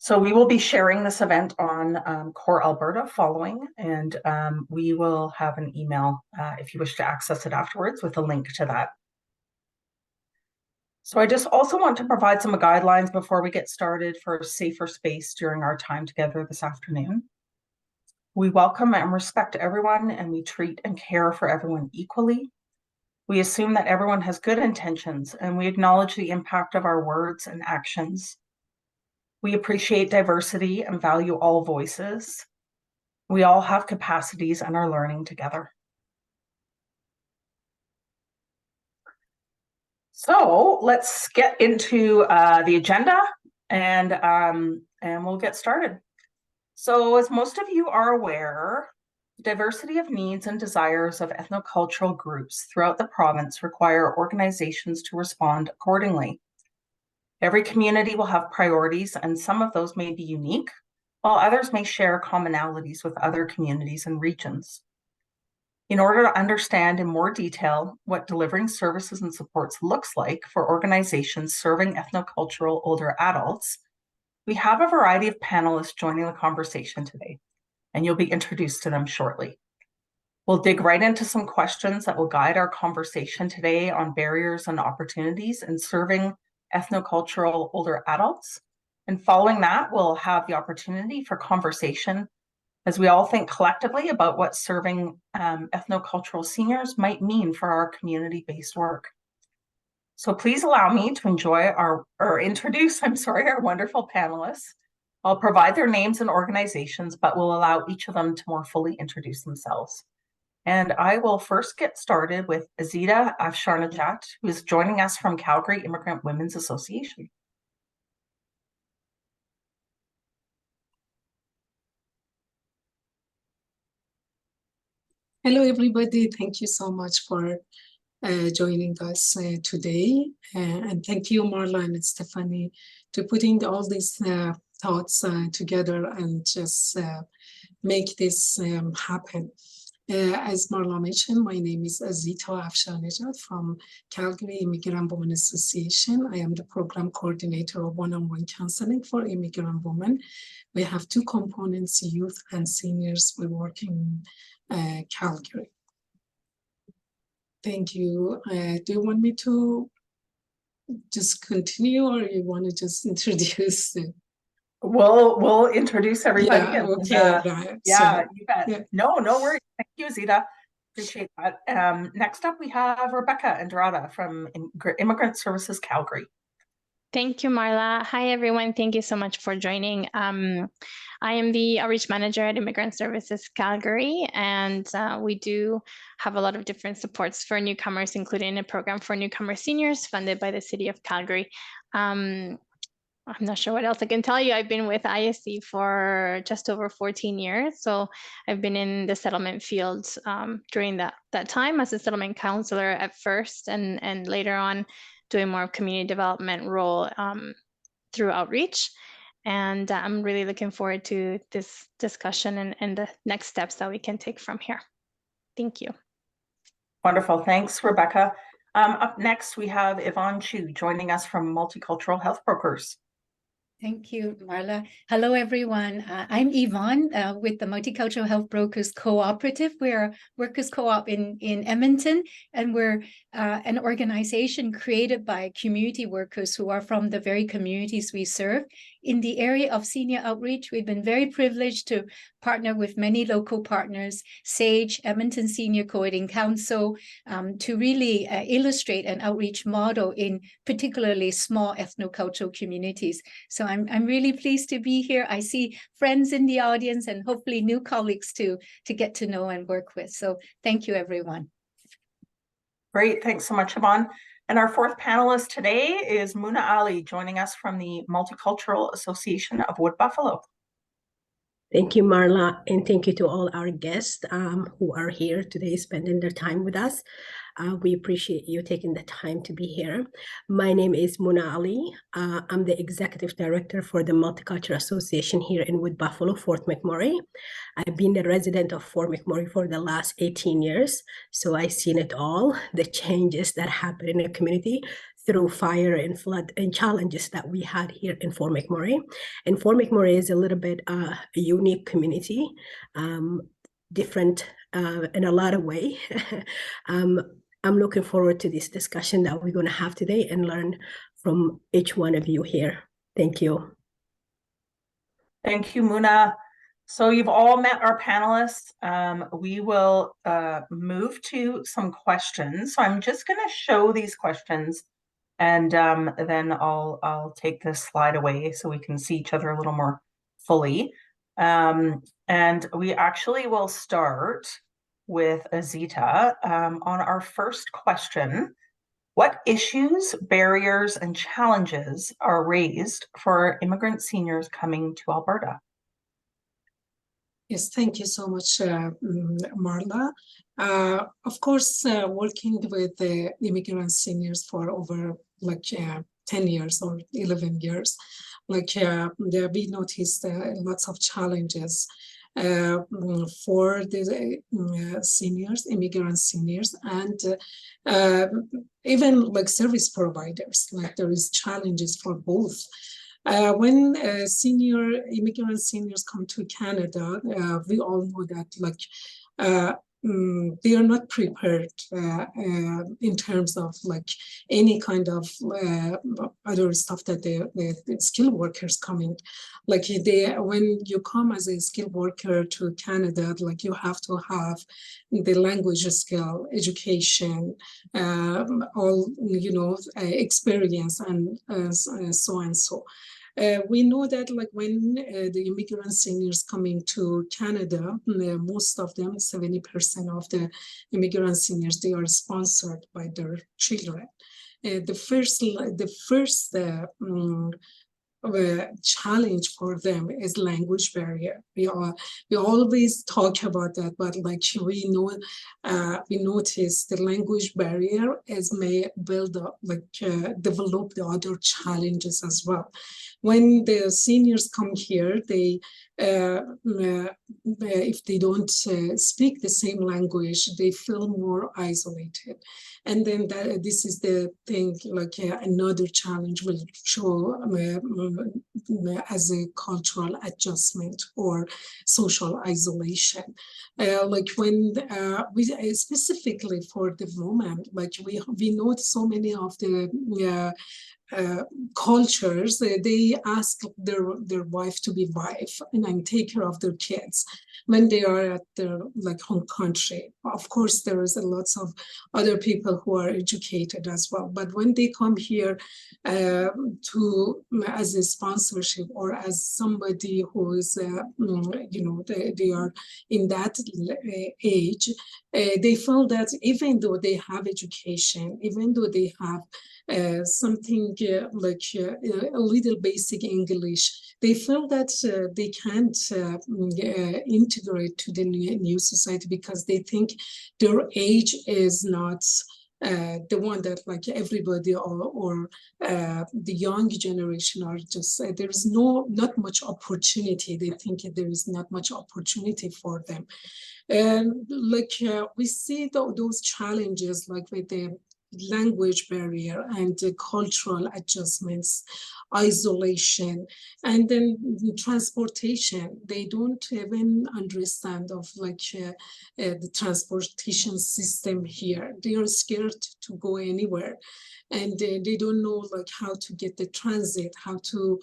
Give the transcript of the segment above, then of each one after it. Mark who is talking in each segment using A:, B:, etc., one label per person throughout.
A: So we will be sharing this event on CORE Alberta following, and we will have an email if you wish to access it afterwards with a link to that. So I just also want to provide some guidelines before we get started for a safer space during our time together this afternoon. We welcome and respect everyone, and we treat and care for everyone equally. We assume that everyone has good intentions, and we acknowledge the impact of our words and actions. We appreciate diversity and value all voices. We all have capacities and are learning together. So let's get into the agenda and we'll get started. So as most of you are aware, diversity of needs and desires of ethnocultural groups throughout the province require organizations to respond accordingly. Every community will have priorities, and some of those may be unique, while others may share commonalities with other communities and regions. In order to understand in more detail what delivering services and supports looks like for organizations serving ethnocultural older adults, we have a variety of panelists joining the conversation today, and you'll be introduced to them shortly. We'll dig right into some questions that will guide our conversation today on barriers and opportunities in serving ethnocultural older adults. And following that, we'll have the opportunity for conversation as we all think collectively about what serving ethnocultural seniors might mean for our community-based work. So please allow me to introduce our wonderful panelists. I'll provide their names and organizations, but we'll allow each of them to more fully introduce themselves. And I will first get started with Azita Afsharnejat, who is joining us from Calgary Immigrant Women's Association.
B: Hello, everybody. Thank you so much for joining us today. And thank you, Marla and Stephanie, to putting all these thoughts together and just make this happen. As Marla mentioned, my name is Azita Afsharnejat from Calgary Immigrant Women Association. I am the program coordinator of one-on-one counseling for immigrant women. We have two components, youth and seniors. We work in Calgary. Thank you. Do you want me to just continue, or you want to just introduce it?
A: We'll introduce everybody.
B: Yeah, okay, right.
A: Yeah,
B: so,
A: you bet.
B: Yeah.
A: No worries. Thank you, Azita. Appreciate that. Next up, we have Rebeca Andrada from Immigrant Services Calgary.
C: Thank you, Marla. Hi, everyone. Thank you so much for joining. I am the outreach manager at Immigrant Services Calgary, and we do have a lot of different supports for newcomers, including a program for newcomer seniors funded by the City of Calgary. I'm not sure what else I can tell you. I've been with ISC for just over 14 years. So I've been in the settlement field during that time as a settlement counselor at first, and later on doing more community development role through outreach. And I'm really looking forward to this discussion and the next steps that we can take from here. Thank you.
A: Wonderful. Thanks, Rebeca. Up next, we have Yvonne Chiu joining us from Multicultural Health Brokers.
D: Thank you, Marla. Hello, everyone. I'm Yvonne with the Multicultural Health Brokers Cooperative. We're a workers' co-op in Edmonton, and we're an organization created by community workers who are from the very communities we serve. In the area of senior outreach, we've been very privileged to partner with many local partners, SAGE, Edmonton Senior Co-editing Council, to really illustrate an outreach model in particularly small ethnocultural communities. So I'm really pleased to be here. I see friends in the audience and hopefully new colleagues to get to know and work with. So thank you, everyone.
A: Great. Thanks so much, Yvonne. And our fourth panelist today is Muna Ali, joining us from the Multicultural Association of Wood Buffalo.
E: Thank you, Marla, and thank you to all our guests who are here today spending their time with us. We appreciate you taking the time to be here. My name is Muna Ali. I'm the Executive Director for the Multicultural Association here in Wood Buffalo, Fort McMurray. I've been a resident of Fort McMurray for the last 18 years, so I've seen it all, the changes that happen in the community through fire and flood and challenges that we had here in Fort McMurray. And Fort McMurray is a little bit a unique community, different in a lot of ways. I'm looking forward to this discussion that we're going to have today and learn from each one of you here. Thank you.
A: Thank you, Muna. So you've all met our panelists. We will move to some questions. So I'm just going to show these questions, and then I'll take this slide away so we can see each other a little more fully. And we actually will start with Azita on our first question. What issues, barriers, and challenges are raised for immigrant seniors coming to Alberta?
B: Yes, thank you so much, Marla. Of course, working with the immigrant seniors for over 10 years or 11 years, we noticed lots of challenges for the seniors, immigrant seniors, and even service providers. There is challenges for both. When immigrant seniors come to Canada, we all know that they are not prepared in terms of any kind of other stuff that the skilled workers coming. When you come as a skilled worker to Canada, you have to have the language skill, education, all experience, and so and so. We know that when the immigrant seniors coming to Canada, most of them, 70% of the immigrant seniors, they are sponsored by their children. The first challenge for them is language barrier. We always talk about that, but we notice the language barrier may build up, develop the other challenges as well. When the seniors come here, they if they don't speak the same language, they feel more isolated. And then this is the thing, another challenge will show as a cultural adjustment or social isolation. When we specifically for the women, we know so many of the cultures, they ask their wife to be wife and take care of their kids when they are at their home country. Of course, there is lots of other people who are educated as well, but when they come here as a sponsorship or as somebody who is they are in that age, they feel that even though they have education, even though they have something a little basic English, they feel that they can't integrate to the new society because they think their age is not the one that everybody or the young generation are just, there is not much opportunity. They think there is not much opportunity for them. We see those challenges with the language barrier and cultural adjustments, isolation, and then transportation. They don't even understand of the transportation system here. They are scared to go anywhere, and they don't know how to get the transit, how to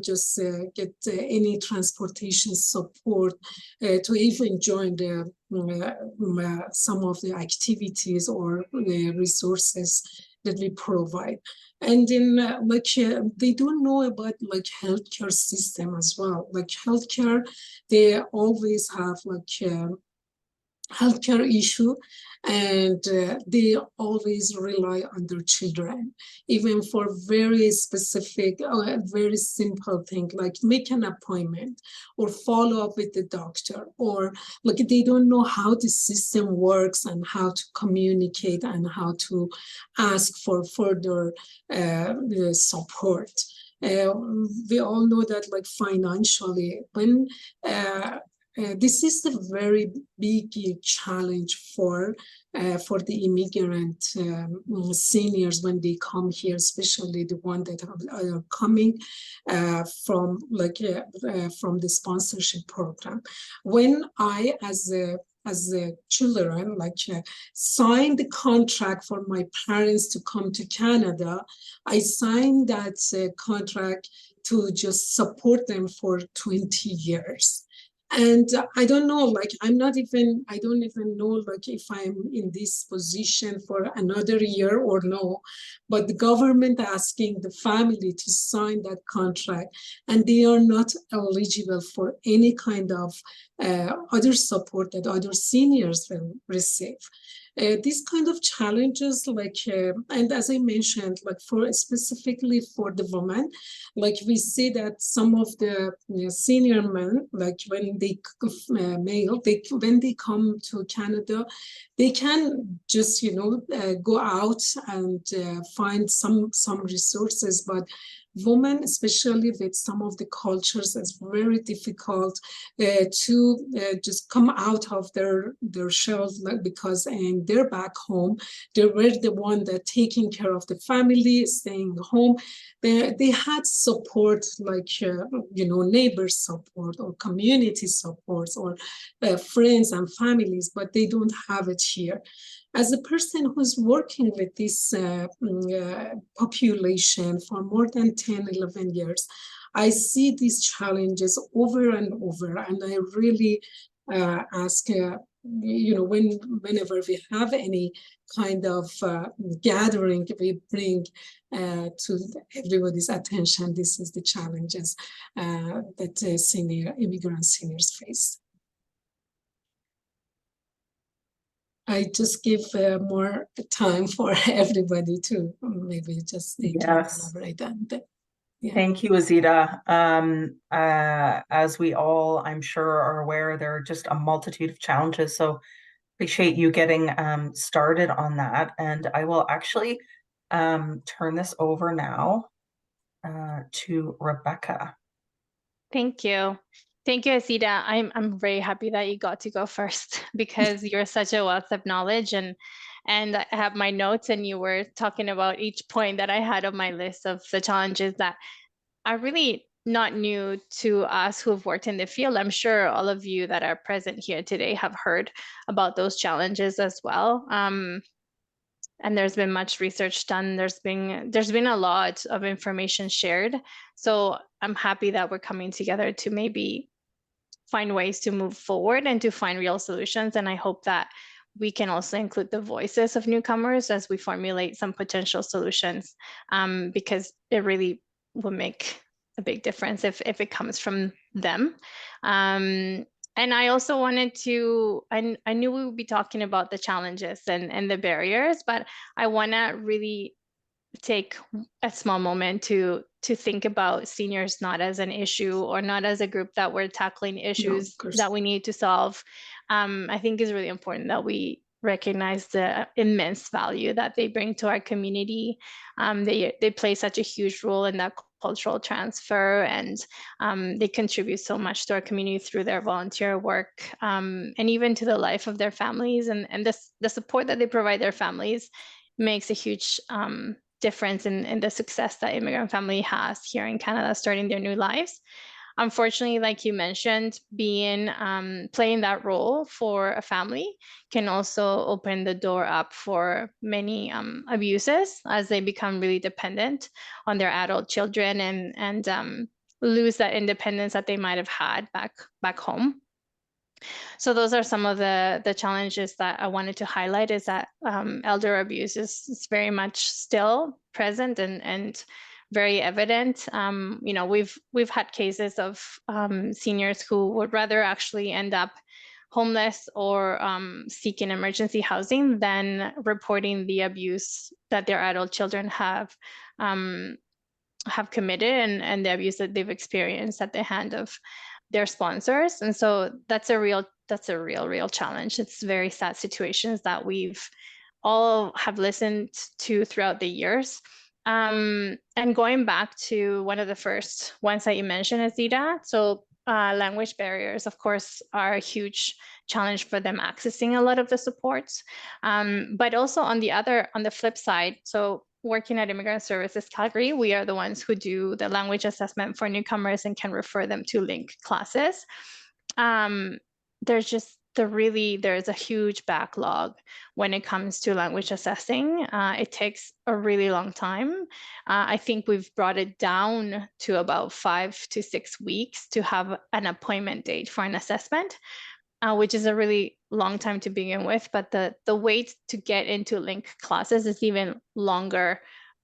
B: just get any transportation support to even join the some of the activities or the resources that we provide. And then they don't know about healthcare system as well. Healthcare, they always have healthcare issue, and they always rely on their children, even for very specific, very simple thing like make an appointment or follow up with the doctor, or they don't know how the system works and how to communicate and how to ask for further support. We all know that financially, when this is a very big challenge for the immigrant seniors when they come here, especially the one that are coming from the sponsorship program. When I, as a children, signed the contract for my parents to come to Canada, I signed that contract to just support them for 20 years. And I don't know, I don't even know, if I'm in this position for another year or no, but the government asking the family to sign that contract, and they are not eligible for any kind of other support that other seniors will receive. These kind of challenges, and as I mentioned, specifically for the women, we see that some of the senior men, when they when they come to Canada, they can just go out and find some resources, but women, especially with some of the cultures, it's very difficult to just come out of their shells, because they're back home, they were the one that taking care of the family, staying home. They had support neighbor support or community support or friends and families, but they don't have it here. As a person who's working with this population for more than 10, 11 years, I see these challenges over and over, and I really ask, whenever we have any kind of gathering, we bring to everybody's attention, this is the challenges that immigrant seniors face. I just give more time for everybody to maybe just they can elaborate on that. Yeah.
A: Thank you, Azita. As we all, I'm sure, are aware, there are just a multitude of challenges. So appreciate you getting started on that. And I will actually turn this over now to Rebeca.
C: Thank you. Thank you, Azita. I'm very happy that you got to go first, because you're such a wealth of knowledge, and I have my notes, and you were talking about each point that I had on my list of the challenges that are really not new to us who've worked in the field. I'm sure all of you that are present here today have heard about those challenges as well. And there's been much research done. There's been a lot of information shared. So I'm happy that we're coming together to maybe find ways to move forward and to find real solutions. And I hope that we can also include the voices of newcomers as we formulate some potential solutions, because it really will make a big difference if it comes from them. And I also wanted to, I knew we would be talking about the challenges and the barriers, but I want to really take a small moment to think about seniors not as an issue or not as a group that we're tackling issues that we need to solve. I think it's really important that we recognize the immense value that they bring to our community. They play such a huge role in that cultural transfer, and they contribute so much to our community through their volunteer work, and even to the life of their families, and the support that they provide their families makes a huge difference in the success that immigrant family has here in Canada starting their new lives. Unfortunately, like you mentioned, playing that role for a family can also open the door up for many abuses as they become really dependent on their adult children and lose that independence that they might have had back home. So those are some of the challenges that I wanted to highlight, is that elder abuse is very much still present and very evident. We've had cases of seniors who would rather actually end up homeless or seeking emergency housing than reporting the abuse that their adult children have committed and the abuse that they've experienced at the hand of their sponsors. And so that's a real challenge. It's very sad situations that we've all have listened to throughout the years. And going back to one of the first ones that you mentioned, Azita, so language barriers, of course, are a huge challenge for them accessing a lot of the supports. But also on the flip side, so working at Immigrant Services Calgary, we are the ones who do the language assessment for newcomers and can refer them to link classes. There's a huge backlog when it comes to language assessing. It takes a really long time. I think we've brought it down to about 5 to 6 weeks to have an appointment date for an assessment, which is a really long time to begin with. But the wait to get into link classes is even longer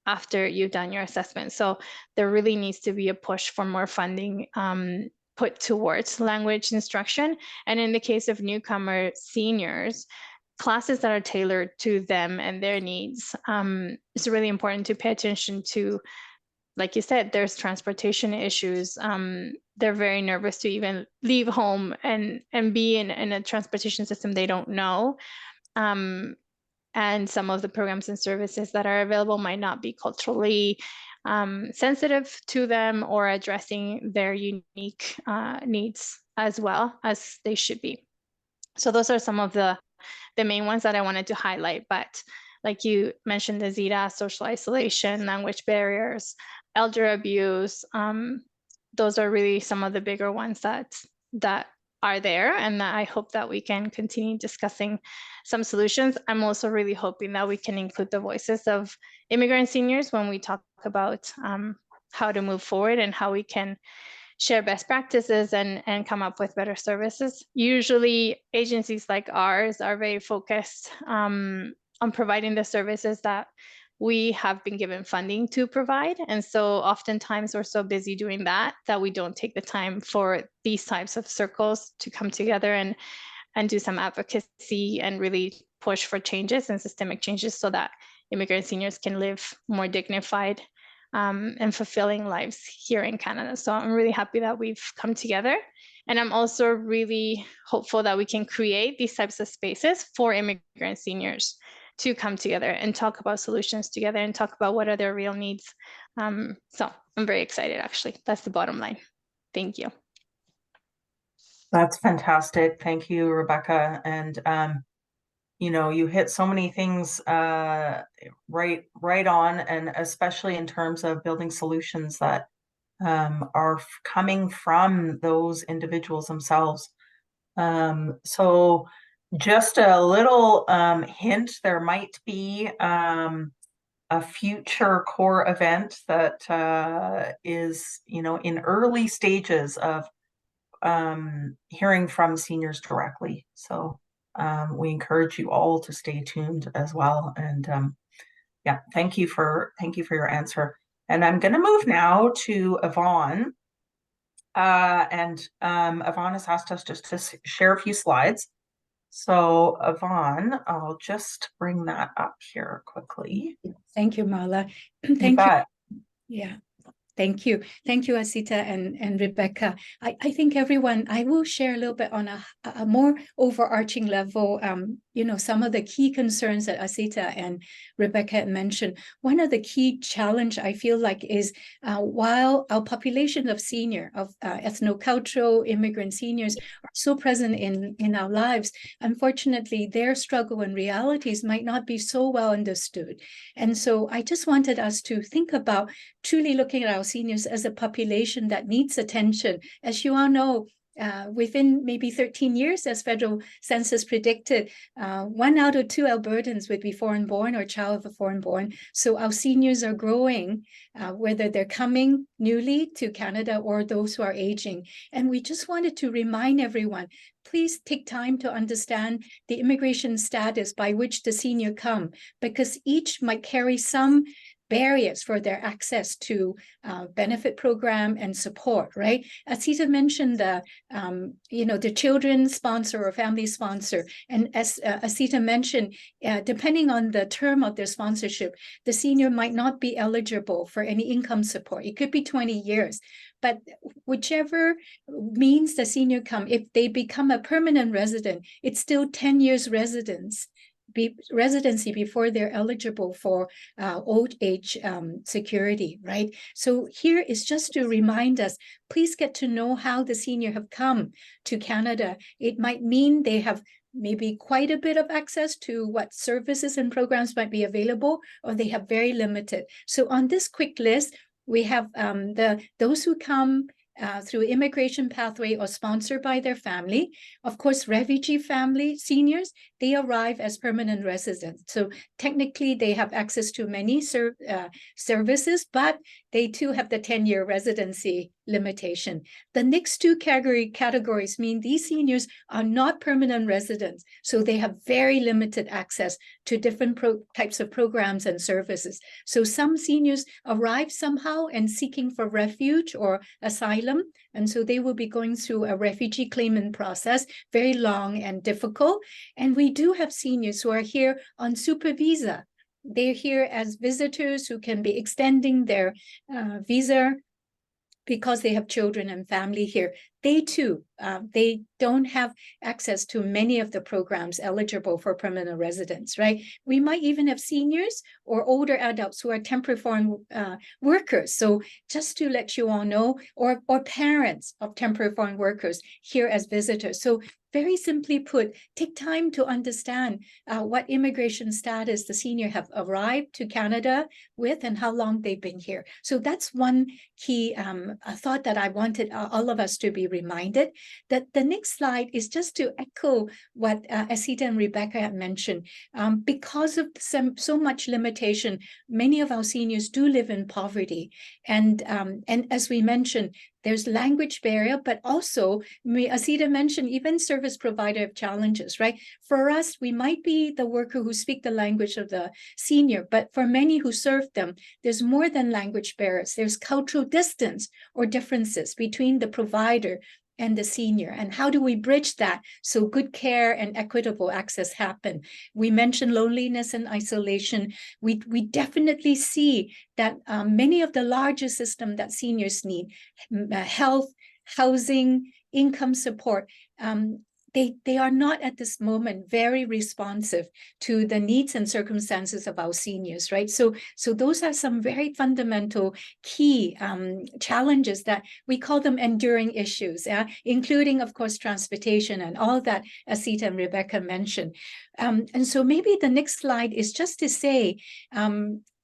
C: after you've done your assessment. So there really needs to be a push for more funding put towards language instruction. And in the case of newcomer seniors, classes that are tailored to them and their needs, it's really important to pay attention to. Like you said, there's transportation issues. They're very nervous to even leave home and be in a transportation system they don't know. And some of the programs and services that are available might not be culturally sensitive to them or addressing their unique needs as well as they should be. So those are some of the main ones that I wanted to highlight. But like you mentioned, Azita, social isolation, language barriers, elder abuse, those are really some of the bigger ones that are there, and that I hope that we can continue discussing some solutions. I'm also really hoping that we can include the voices of immigrant seniors when we talk about how to move forward and how we can share best practices and come up with better services. Usually agencies like ours are very focused on providing the services that we have been given funding to provide. And so oftentimes we're so busy doing that we don't take the time for these types of circles to come together and do some advocacy and really push for changes and systemic changes so that immigrant seniors can live more dignified and fulfilling lives here in Canada. So I'm really happy that we've come together. And I'm also really hopeful that we can create these types of spaces for immigrant seniors to come together and talk about solutions together and talk about what are their real needs. So I'm very excited, actually. That's the bottom line. Thank you.
A: That's fantastic. Thank you, Rebecca. And you hit so many things right on, and especially in terms of building solutions that are coming from those individuals themselves. So just a little hint, there might be a future CORE event that is, in early stages of hearing from seniors directly. So we encourage you all to stay tuned as well. And yeah, thank you for your answer. And I'm going to move now to Yvonne. And Yvonne has asked us just to share a few slides. So Yvonne, I'll just bring that up here quickly.
D: Thank you, Marla.
A: Thank you.
D: Yeah. Thank you. Thank you, Azita and Rebecca. I think everyone, I will share a little bit on a more overarching level, some of the key concerns that Azita and Rebecca had mentioned. One of the key challenge I feel like is while our population of ethnocultural immigrant seniors are so present in our lives, unfortunately, their struggle and realities might not be so well understood. And so I just wanted us to think about truly looking at our seniors as a population that needs attention. As you all know, within maybe 13 years, as federal census predicted, 1 out of 2 Albertans would be foreign born or child of a foreign born. So our seniors are growing, whether they're coming newly to Canada or those who are aging. And we just wanted to remind everyone, please take time to understand the immigration status by which the senior come, because each might carry some barriers for their access to benefit program and support, right? Azita mentioned the children sponsor or family sponsor. And as Azita mentioned, depending on the term of their sponsorship, the senior might not be eligible for any income support. It could be 20 years. But whichever means the senior come, if they become a permanent resident, it's still 10 years residence residency before they're eligible for old age security, right? So here is just to remind us, please get to know how the senior have come to Canada. It might mean they have maybe quite a bit of access to what services and programs might be available, or they have very limited. So on this quick list, we have those who come through immigration pathway or sponsored by their family. Of course, refugee family seniors, they arrive as permanent residents. So technically they have access to many services, but they too have the 10-year residency limitation. The next two categories mean these seniors are not permanent residents, so they have very limited access to different types of programs and services. So some seniors arrive somehow and seeking for refuge or asylum, and so they will be going through a refugee claimant process, very long and difficult. And we do have seniors who are here on super visa. They're here as visitors who can be extending their visa because they have children and family here. They too, they don't have access to many of the programs eligible for permanent residence, right? We might even have seniors or older adults who are temporary foreign workers. So just to let you all know, or parents of temporary foreign workers here as visitors. So very simply put, take time to understand what immigration status the senior have arrived to Canada with and how long they've been here. So that's one key thought that I wanted all of us to be reminded. That the next slide is just to echo what Azita and Rebeca had mentioned. Because of so much limitation, many of our seniors do live in poverty. And as we mentioned, there's language barrier, but also, Azita mentioned, even service provider have challenges, right? For us, we might be the worker who speak the language of the senior, but for many who serve them, there's more than language barriers. There's cultural distance or differences between the provider and the senior. And how do we bridge that so good care and equitable access happen? We mentioned loneliness and isolation. We definitely see that many of the larger systems that seniors need, health, housing, income support, they are not at this moment very responsive to the needs and circumstances of our seniors, right? So those are some very fundamental key challenges that we call them enduring issues, including, of course, transportation and all that Azita and Rebeca mentioned. And so maybe the next slide is just to say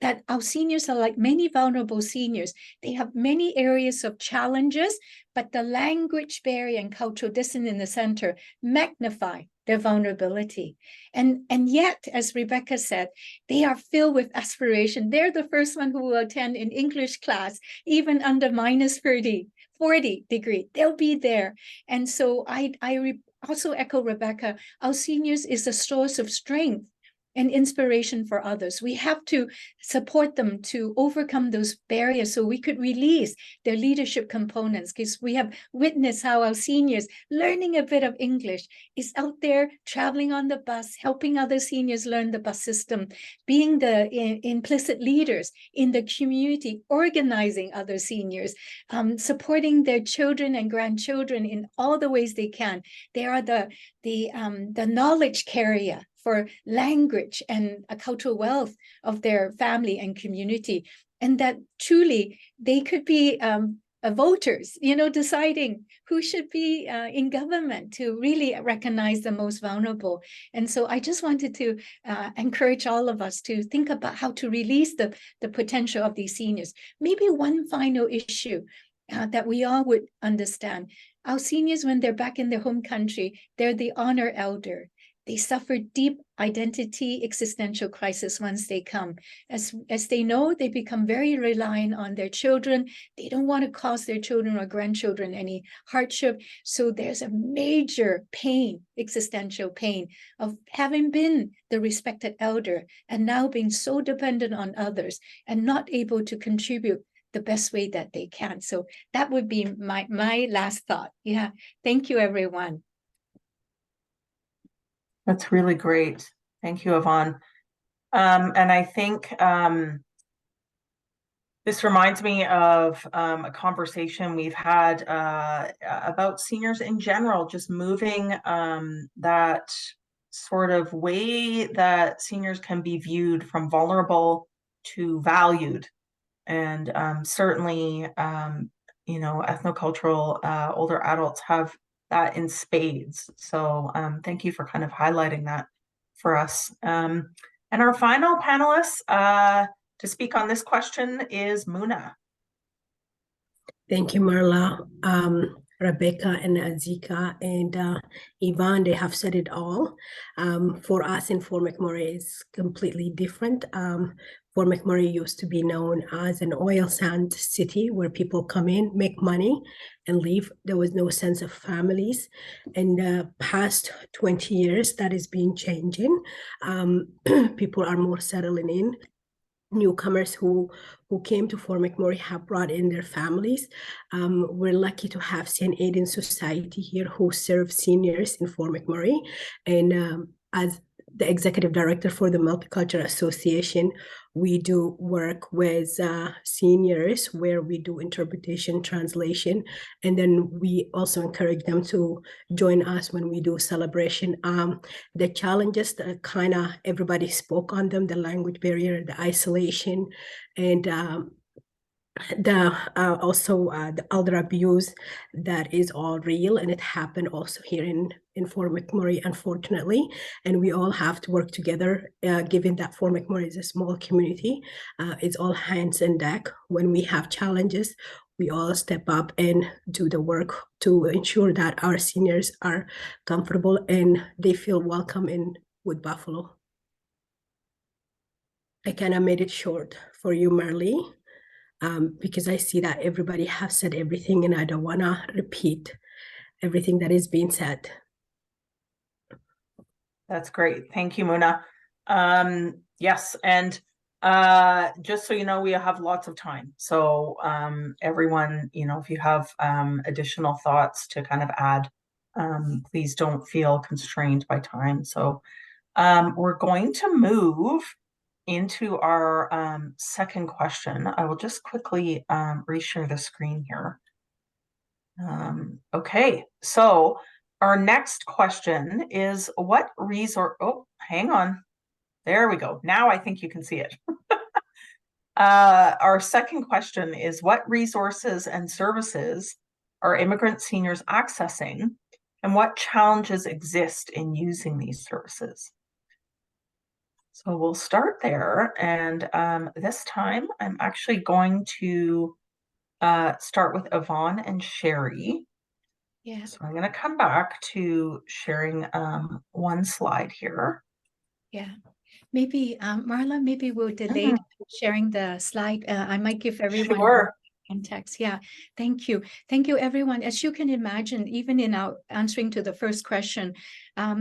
D: that our seniors are like many vulnerable seniors. They have many areas of challenges, but the language barrier and cultural distance in the center magnify their vulnerability. And yet, as Rebeca said, they are filled with aspiration. They're the first one who will attend an English class, even under minus 40 degree. They'll be there. And so I also echo Rebeca, our seniors is a source of strength and inspiration for others. We have to support them to overcome those barriers so we could release their leadership components, because we have witnessed how our seniors learning a bit of English is out there traveling on the bus, helping other seniors learn the bus system, being the implicit leaders in the community, organizing other seniors, supporting their children and grandchildren in all the ways they can. They are the knowledge carrier for language and a cultural wealth of their family and community, and that truly they could be voters, deciding who should be in government to really recognize the most vulnerable. And so I just wanted to encourage all of us to think about how to release the potential of these seniors. Maybe one final issue that we all would understand. Our seniors, when they're back in their home country, they're the honor elder. They suffer deep identity existential crisis once they come. As they know, they become very reliant on their children. They don't want to cause their children or grandchildren any hardship. So there's a major pain, existential pain, of having been the respected elder and now being so dependent on others and not able to contribute the best way that they can. So that would be my last thought. Yeah, thank you, everyone.
A: That's really great. Thank you, Yvonne. And I think this reminds me of a conversation we've had about seniors in general, just moving that sort of way that seniors can be viewed from vulnerable to valued. And certainly, ethnocultural older adults have that in spades. So thank you for kind of highlighting that for us. And our final panelist to speak on this question is Muna.
E: Thank you, Marla. Rebeca and Azita and Yvonne, they have said it all. For us in Fort McMurray, it's completely different. Fort McMurray used to be known as an oil sand city where people come in, make money, and leave. There was no sense of families. In the past 20 years, that is been changing. People are more settling in. Newcomers who came to Fort McMurray have brought in their families. We're lucky to have St. Aidan's Society here who serve seniors in Fort McMurray. And as the executive director for the Multicultural Association, we do work with seniors where we do interpretation, translation, and then we also encourage them to join us when we do celebration. The challenges that kind of everybody spoke on them, the language barrier, the isolation, and also the elder abuse, that is all real, and it happened also here in Fort McMurray, unfortunately, and we all have to work together, given that Fort McMurray is a small community. It's all hands on deck. When we have challenges, we all step up and do the work to ensure that our seniors are comfortable and they feel welcome in Wood Buffalo. I kind of made it short for you, Marley. Because I see that everybody has said everything and I don't want to repeat everything that is being said.
A: That's great. Thank you, Muna. Yes, and just so you know, we have lots of time. So everyone, if you have additional thoughts to kind of add, please don't feel constrained by time. So we're going to move into our second question. I will just quickly reshare the screen here. Okay, so our next question is what resource, oh, hang on. There we go. Now I think you can see it. Our second question is what resources and services are immigrant seniors accessing and what challenges exist in using these services? So we'll start there, and this time I'm actually going to start with Yvonne and Sherry.
D: Yeah.
A: So I'm going to come back to sharing one slide here.
D: Yeah. Maybe, Marla, maybe we'll delay sharing the slide. I might give everyone
A: Sure.
D: context. Yeah, thank you. Thank you, everyone. As you can imagine, even in our answering to the first question,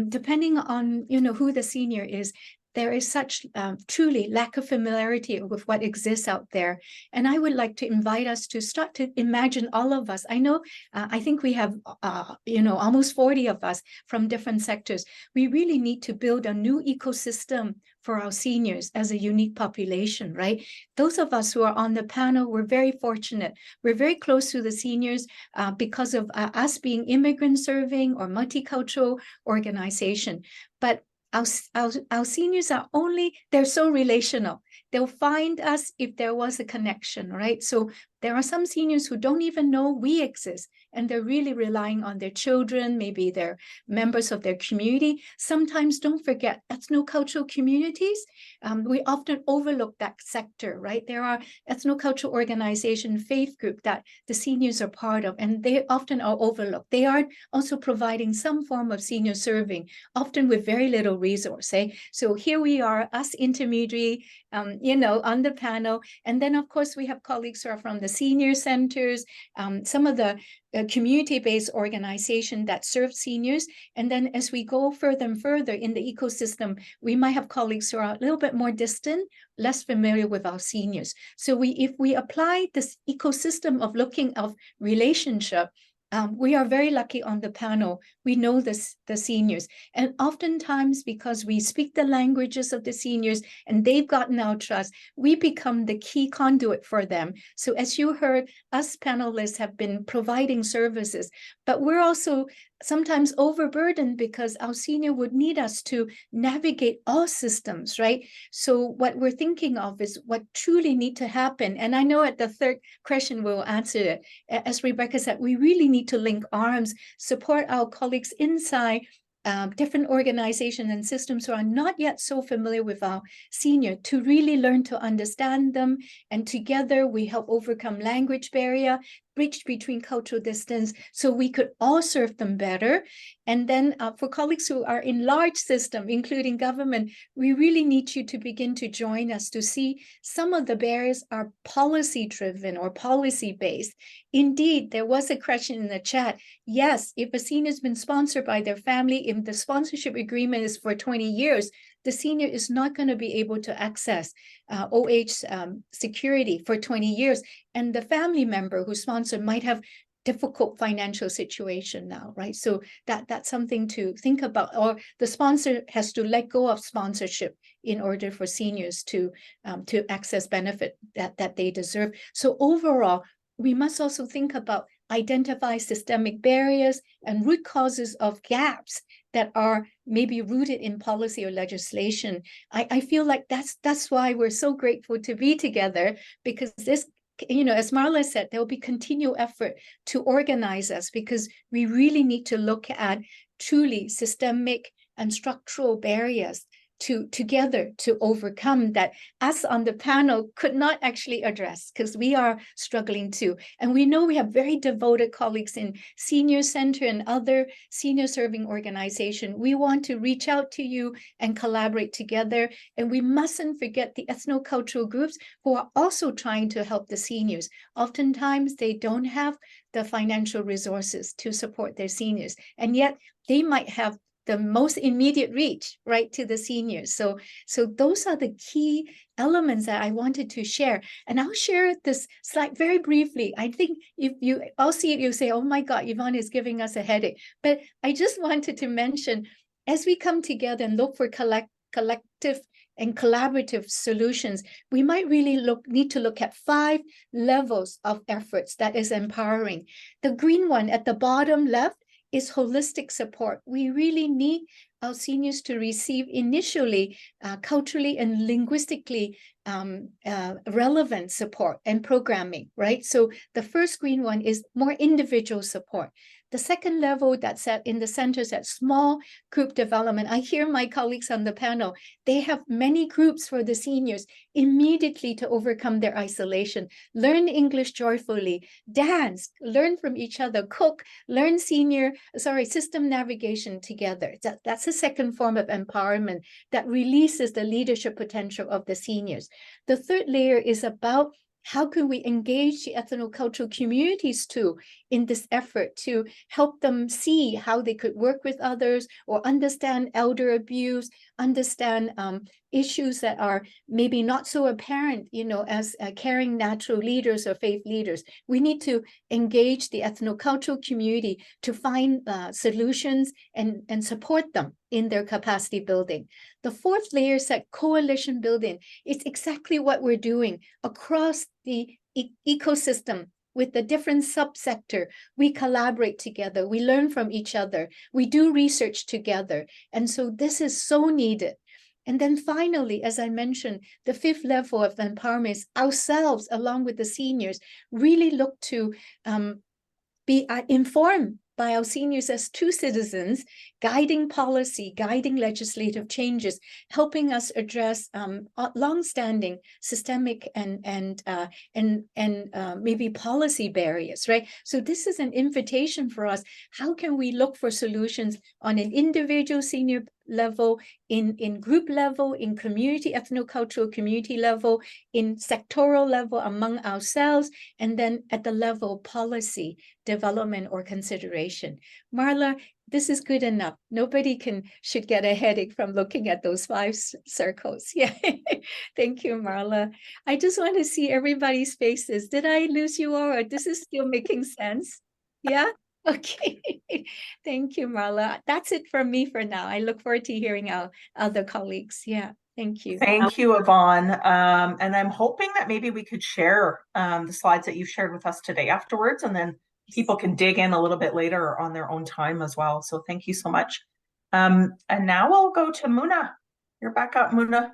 D: depending on, who the senior is, there is such truly lack of familiarity with what exists out there. And I would like to invite us to start to imagine all of us. I know, I think we have, almost 40 of us from different sectors. We really need to build a new ecosystem for our seniors as a unique population, right? Those of us who are on the panel, we're very fortunate. We're very close to the seniors because of us being immigrant serving or multicultural organization. But our seniors are they're so relational. They'll find us if there was a connection, right? So there are some seniors who don't even know we exist, and they're really relying on their children, maybe they're members of their community. Sometimes don't forget ethnocultural communities. We often overlook that sector, right? There are ethnocultural organization, faith group that the seniors are part of, and they often are overlooked. They are also providing some form of senior serving, often with very little resource. So here we are, us intermediary, on the panel. And then, of course, we have colleagues who are from the senior centers, some of the community-based organization that serve seniors. And then as we go further and further in the ecosystem, we might have colleagues who are a little bit more distant, less familiar with our seniors. So if we apply this ecosystem of looking of relationship, we are very lucky on the panel. We know the seniors. And oftentimes, because we speak the languages of the seniors and they've gotten our trust, we become the key conduit for them. So as you heard, us panelists have been providing services, but we're also sometimes overburdened because our senior would need us to navigate all systems, right? So what we're thinking of is what truly need to happen. And I know at the third question we'll answer it. As Rebeca said, we really need to link arms, support our colleagues inside different organizations and systems who are not yet so familiar with our senior to really learn to understand them. And together we help overcome language barrier, bridge between cultural distance, so we could all serve them better. And then for colleagues who are in large system, including government, we really need you to begin to join us to see some of the barriers are policy driven or policy based. Indeed, there was a question in the chat. Yes, if a senior has been sponsored by their family, if the sponsorship agreement is for 20 years, the senior is not going to be able to access OH security for 20 years. And the family member who sponsored might have difficult financial situation now, right? So that's something to think about. Or the sponsor has to let go of sponsorship in order for seniors to access benefit that they deserve. So overall, we must also think about identify systemic barriers and root causes of gaps that are maybe rooted in policy or legislation. I feel like that's why we're so grateful to be together, because this, as Marla said, there will be continual effort to organize us, because we really need to look at truly systemic and structural barriers together to overcome that us on the panel could not actually address, because we are struggling too. And we know we have very devoted colleagues in Senior Center and other senior serving organization. We want to reach out to you and collaborate together. And we mustn't forget the ethnocultural groups who are also trying to help the seniors. Oftentimes they don't have the financial resources to support their seniors, and yet they might have the most immediate reach, right, to the seniors. So those are the key elements that I wanted to share. And I'll share this slide very briefly. I think if you all see it, you say, oh my God, Yvonne is giving us a headache. But I just wanted to mention, as we come together and look for collective and collaborative solutions, we might really need to look at 5 levels of efforts that is empowering. The green one at the bottom left is holistic support. We really need our seniors to receive initially culturally and linguistically relevant support and programming, right? So the first green one is more individual support. The second level that's in the centers at small group development. I hear my colleagues on the panel, they have many groups for the seniors immediately to overcome their isolation, learn English joyfully, dance, learn from each other, cook, learn system navigation together. That's a second form of empowerment that releases the leadership potential of the seniors. The third layer is about how can we engage the ethnocultural communities too in this effort to help them see how they could work with others or understand elder abuse, understand issues that are maybe not so apparent, as caring natural leaders or faith leaders. We need to engage the ethnocultural community to find solutions and support them in their capacity building. The fourth layer is that coalition building. It's exactly what we're doing across the ecosystem with the different subsector. We collaborate together. We learn from each other. We do research together. And so this is so needed. And then finally, as I mentioned, the fifth level of empowerment is ourselves, along with the seniors, really look to be informed by our seniors as true citizens, guiding policy, guiding legislative changes, helping us address longstanding systemic and maybe policy barriers, right? So this is an invitation for us. How can we look for solutions on an individual senior level, in group level, in community, ethnocultural community level, in sectoral level among ourselves, and then at the level policy, development, or consideration. Marla, this is good enough. Nobody should get a headache from looking at those 5 circles. Yeah. Thank you, Marla. I just want to see everybody's faces. Did I lose you all, or this is still making sense? Yeah. Okay. Thank you, Marla. That's it from me for now. I look forward to hearing our other colleagues. Yeah. Thank you.
A: Thank you, Yvonne. And I'm hoping that maybe we could share the slides that you've shared with us today afterwards, and then people can dig in a little bit later on their own time as well. So thank you so much. And now we'll go to Muna. You're back up, Muna.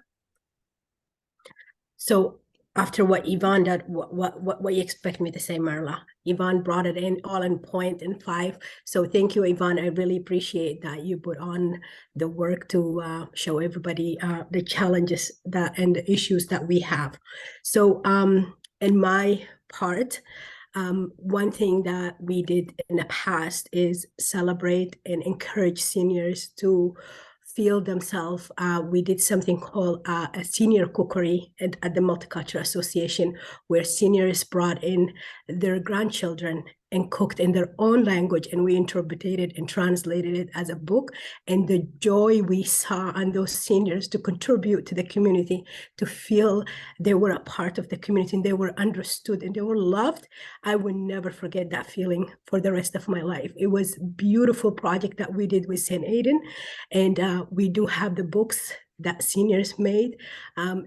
E: So after what Yvonne did, what you expect me to say, Marla? Yvonne brought it in all in point in 5. So thank you, Yvonne. I really appreciate that you put on the work to show everybody the challenges that and the issues that we have. So in my part, one thing that we did in the past is celebrate and encourage seniors to feel themselves. We did something called a senior cookery at the Multicultural Association, where seniors brought in their grandchildren and cooked in their own language, and we interpreted it and translated it as a book. And the joy we saw on those seniors to contribute to the community, to feel they were a part of the community and they were understood and they were loved, I will never forget that feeling for the rest of my life. It was a beautiful project that we did with St. Aidan, and we do have the books that seniors made.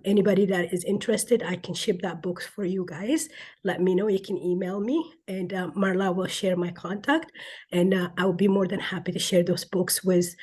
E: Anybody that is interested, I can ship that books for you guys. Let me know. You can email me, and Marla will share my contact, and I will be more than happy to share those books with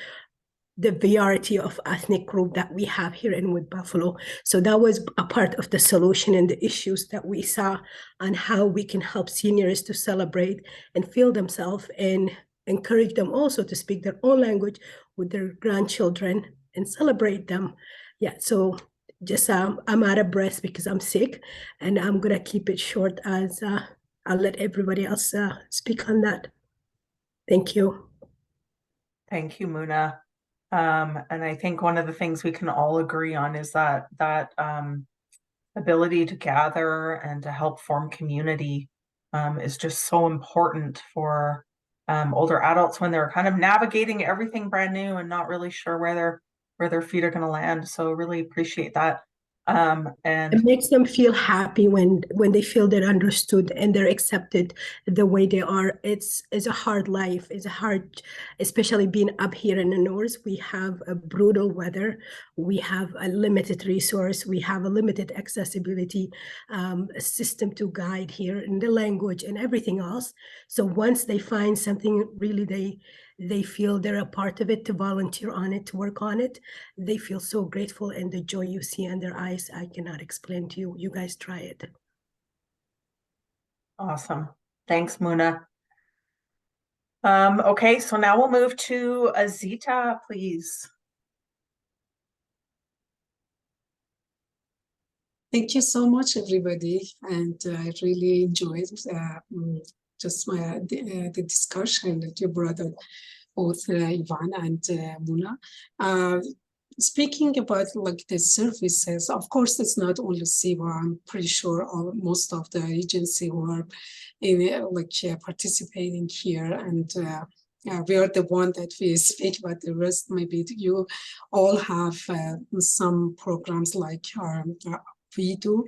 E: the variety of ethnic group that we have here in Wood Buffalo. So that was a part of the solution and the issues that we saw on how we can help seniors to celebrate and feel themselves, and encourage them also to speak their own language with their grandchildren and celebrate them. Yeah, so just I'm out of breath because I'm sick, and I'm gonna keep it short as I'll let everybody else speak on that. Thank you.
A: Thank you, Muna. And I think one of the things we can all agree on is that ability to gather and to help form community is just so important for older adults when they're kind of navigating everything brand new and not really sure where their feet are going to land. So really appreciate that. And
E: it makes them feel happy when they feel they're understood and they're accepted the way they are. It's a hard life. It's a hard, especially being up here in the north. We have a brutal weather. We have a limited resource. We have a limited accessibility system to guide here in the language and everything else. So once they find something really they feel they're a part of it, to volunteer on it, to work on it, they feel so grateful, and the joy you see in their eyes, I cannot explain to you. You guys try it.
A: Awesome. Thanks, Muna. Okay, so now we'll move to Azita, please.
B: Thank you so much, everybody. And I really enjoyed just the discussion that you brought up, both Yvonne and Muna. Speaking about like the services, of course, it's not only CBA. I'm pretty sure most of the agency who are in participating here, and we are the one that we speak, but the rest maybe you all have some programs like we do.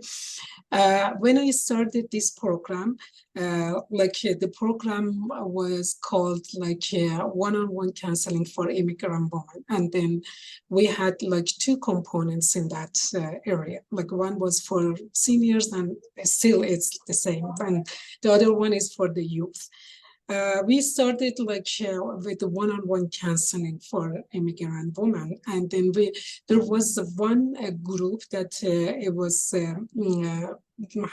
B: When I started this program, the program was called one-on-one counseling for immigrant women, and then we had two components in that area. One was for seniors, and still it's the same, and the other one is for the youth. We started with the one-on-one counseling for immigrant women, and then there was one group that it was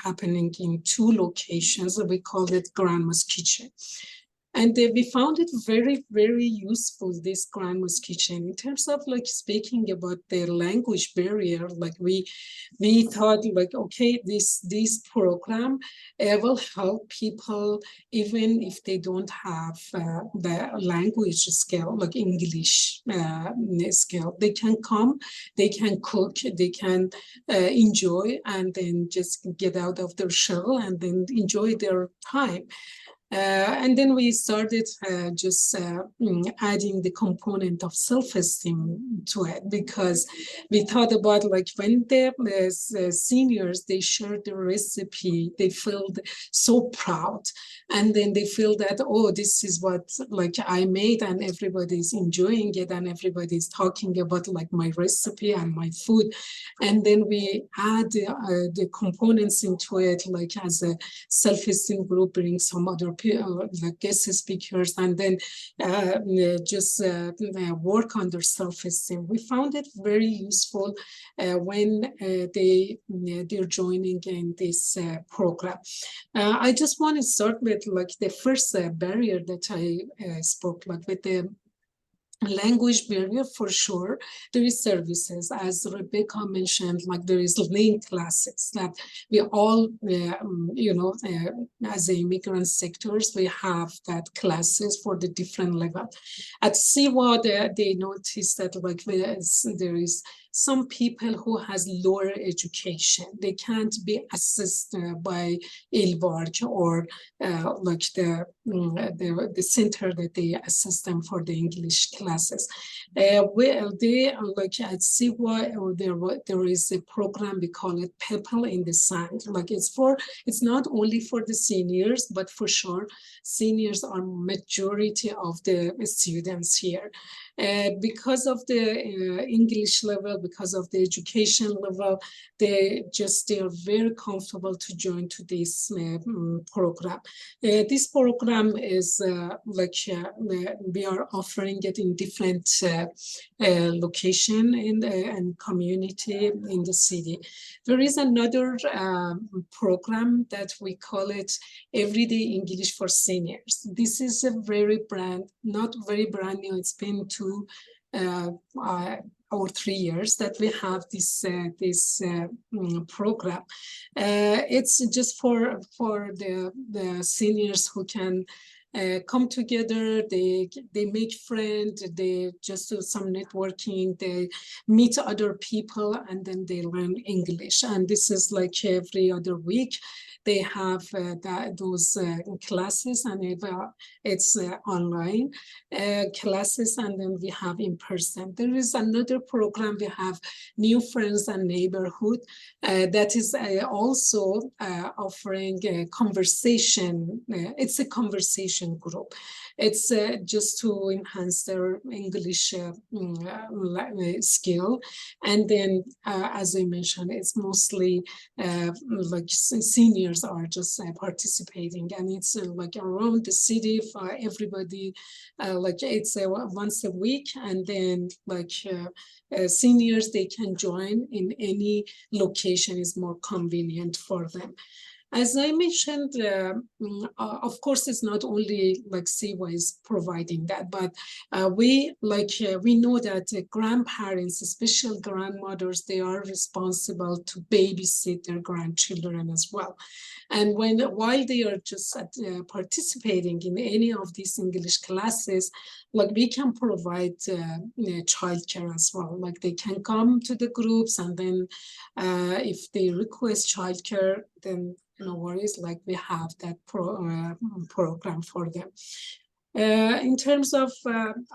B: happening in 2 locations. We called it Grandma's Kitchen. And we found it very, very useful, this Grandma's Kitchen, in terms of speaking about the language barrier. We thought okay, this program will help people even if they don't have the language skill, English skill. They can come, they can cook, they can enjoy, and then just get out of their shell and then enjoy their time. And then we started just adding the component of self-esteem to it, because we thought about when the seniors, they share the recipe, they feel so proud, and then they feel that, oh, this is what I made, and everybody's enjoying it, and everybody's talking about my recipe and my food. And then we add the components into it, as a self-esteem group, bring some other the guest speakers, and then just work on their self-esteem. We found it very useful when they're joining in this program. I just want to start with like the first barrier that I spoke, like with the language barrier. For sure, there is services, as Rebeca mentioned, like there is link classes that we all, as the immigrant sectors, we have that classes for the different level. At CWA, they noticed that like there is some people who has lower education. They can't be assisted by ILVARC or like the center that they assist them for the English classes. Well, they like at CY, there is a program, we call it People in the Sand. Like it's not only for the seniors, but for sure seniors are majority of the students here. Because of the English level, because of the education level, they are very comfortable to join to this program. This program is we are offering it in different location and community in the city. There is another program that we call it Everyday English for Seniors. This is a not very brand new. It's been 2 or 3 years that we have this program. It's just for the seniors who can come together. They make friends. They just do some networking. They meet other people, and then they learn English. And this is like every other week. They have those classes, and it's online classes, and then we have in person. There is another program. We have New Friends and Neighborhood that is also offering a conversation. It's a conversation group. It's just to enhance their English skill. And then, as I mentioned, it's mostly like seniors are just participating, and it's like around the city for everybody. Like it's once a week, and then like seniors, they can join in any location is more convenient for them. As I mentioned, of course, it's not only like CWA is providing that, but we know that grandparents, especially grandmothers, they are responsible to babysit their grandchildren as well. And while they are just participating in any of these English classes, like we can provide childcare as well. Like they can come to the groups, and then if they request childcare, then no worries, like we have that program for them. In terms of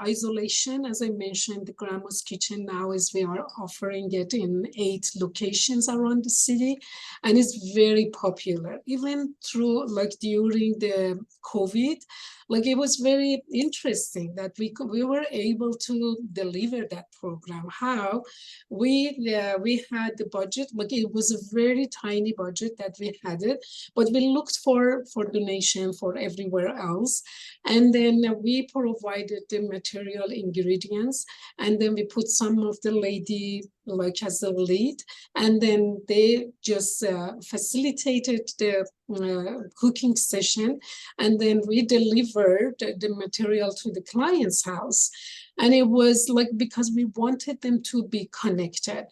B: isolation, as I mentioned, the Grandma's Kitchen now we are offering it in 8 locations around the city, and it's very popular. Even through like during the COVID, like it was very interesting that we were able to deliver that program. How we had the budget, like it was a very tiny budget that we had it, but we looked for donation for everywhere else, and then we provided the material ingredients, and then we put some of the lady like as a lead, and then they just facilitated the cooking session, and then we delivered the material to the client's house. And it was like, because we wanted them to be connected.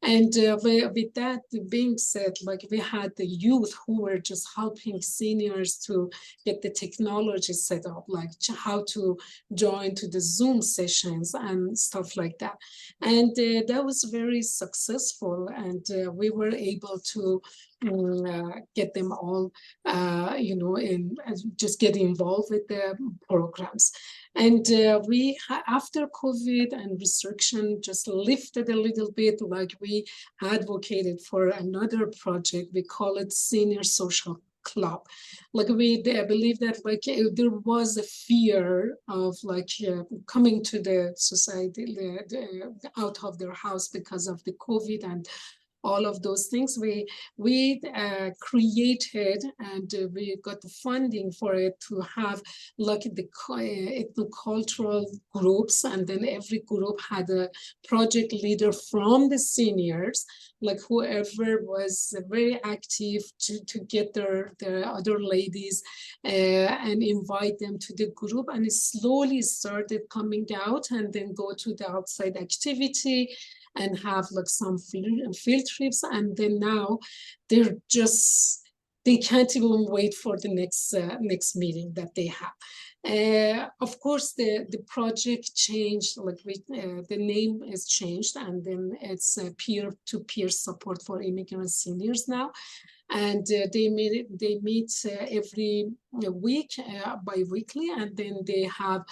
B: And with that being said, like we had the youth who were just helping seniors to get the technology set up, like how to join to the Zoom sessions and stuff like that. And that was very successful. And we were able to get them all, just get involved with the programs. And we, after COVID and restriction just lifted a little bit, like we advocated for another project. We call it Senior Social Club. Like we believe that like there was a fear of like coming to the society out of their house because of the COVID and all of those things. We created and we got the funding for it to have like the ethnocultural groups, and then every group had a project leader from the seniors, like whoever was very active to get their other ladies and invite them to the group, and it slowly started coming out and then go to the outside activity and have like some field trips, and then now they can't even wait for the next meeting that they have. Of course, the project changed, like the name is changed, and then it's peer-to-peer support for immigrant seniors now. And they meet every week, bi-weekly, and then they have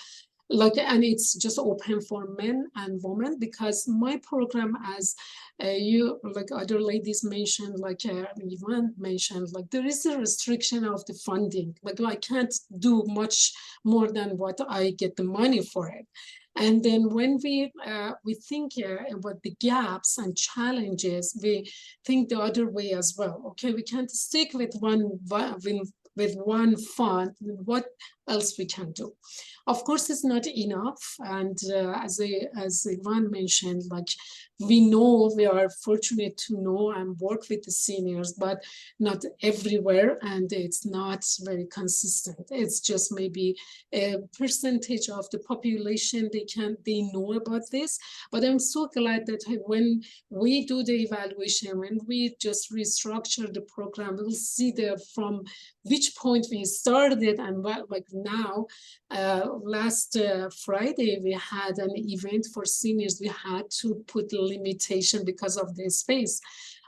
B: and it's just open for men and women, because my program, as you like other ladies mentioned, like Yvonne mentioned, like there is a restriction of the funding. Like I can't do much more than what I get the money for it. And then when we think about the gaps and challenges, we think the other way as well. Okay, we can't stick with one fund. What else we can do? Of course, it's not enough. And as Yvonne mentioned, like we know, we are fortunate to know and work with the seniors, but not everywhere, and it's not very consistent. It's just maybe a percentage of the population they know about this. But I'm so glad that when we do the evaluation, when we just restructure the program, we'll see from which point we started and what, like now. Last Friday, we had an event for seniors. We had to put limitation because of the space.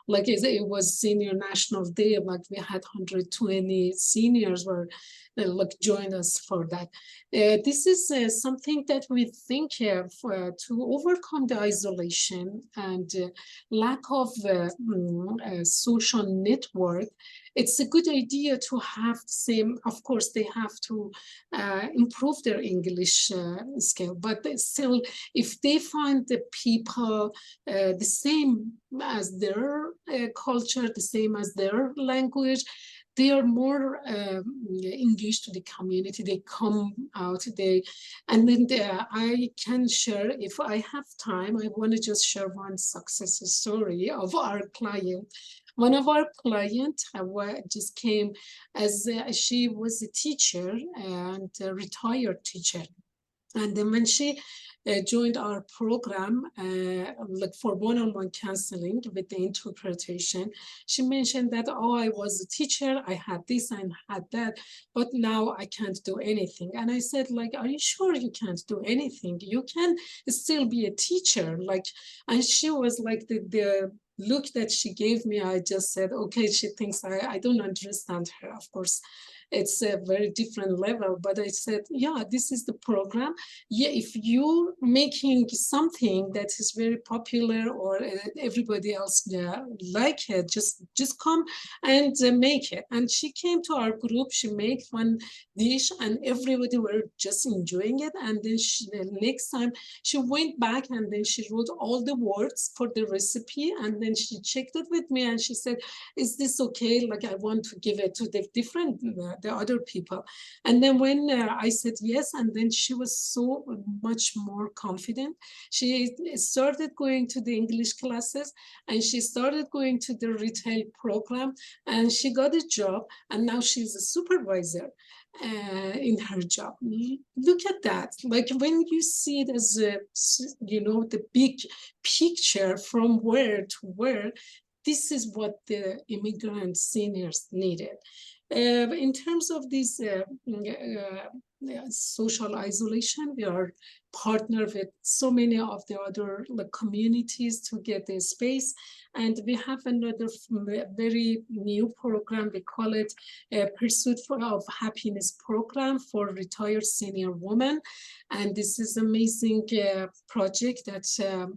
B: Like it was Senior National Day, like we had 120 seniors were like join us for that. This is something that we think to overcome the isolation and lack of social network. It's a good idea to have the same. Of course, they have to improve their English skill, but still, if they find the people the same as their culture, the same as their language, they are more engaged to the community. They come out, and then I can share, if I have time, I want to just share one success story of our client. One of our clients just came as she was a teacher and a retired teacher. And then when she joined our program, like for one-on-one counseling with the interpretation, she mentioned that, oh, I was a teacher, I had this and had that, but now I can't do anything. And I said, like, are you sure you can't do anything? You can still be a teacher. Like, and she was like, the look that she gave me, I just said, okay, she thinks I don't understand her. Of course, it's a very different level, but I said, yeah, this is the program. Yeah, if you're making something that is very popular or everybody else like it, just come and make it. And she came to our group, she made one dish and everybody were just enjoying it. And then the next time she went back and then she wrote all the words for the recipe, and then she checked it with me and she said, is this okay? Like, I want to give it to the different the other people. And then when I said yes, and then she was so much more confident. She started going to the English classes and she started going to the retail program and she got a job, and now she's a supervisor in her job. Look at that. Like when you see it as the big picture from where to where, this is what the immigrant seniors needed. In terms of this social isolation, we are partnered with so many of the other communities to get a space. And we have another very new program. We call it Pursuit of Happiness program for retired senior women. And this is an amazing project that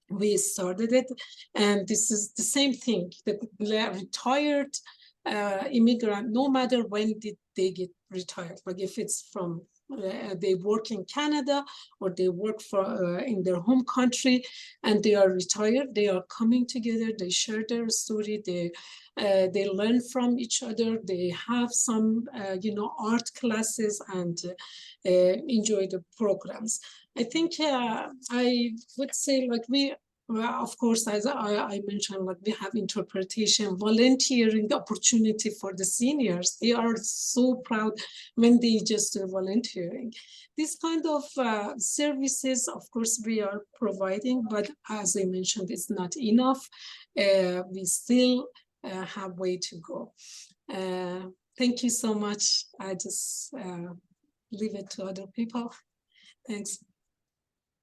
B: we started it. And this is the same thing, that retired immigrant, no matter when did they get retired, like if it's from they work in Canada or they work for in their home country, and they are retired. They are coming together. They share their story. They learn from each other. They have some art classes and enjoy the programs. I think I would say like well, of course, as I mentioned, like we have interpretation, volunteering opportunity for the seniors. They are so proud when they just do volunteering. This kind of services, of course, we are providing, but as I mentioned, it's not enough. We still have way to go. Thank you so much. I just leave it to other people. Thanks.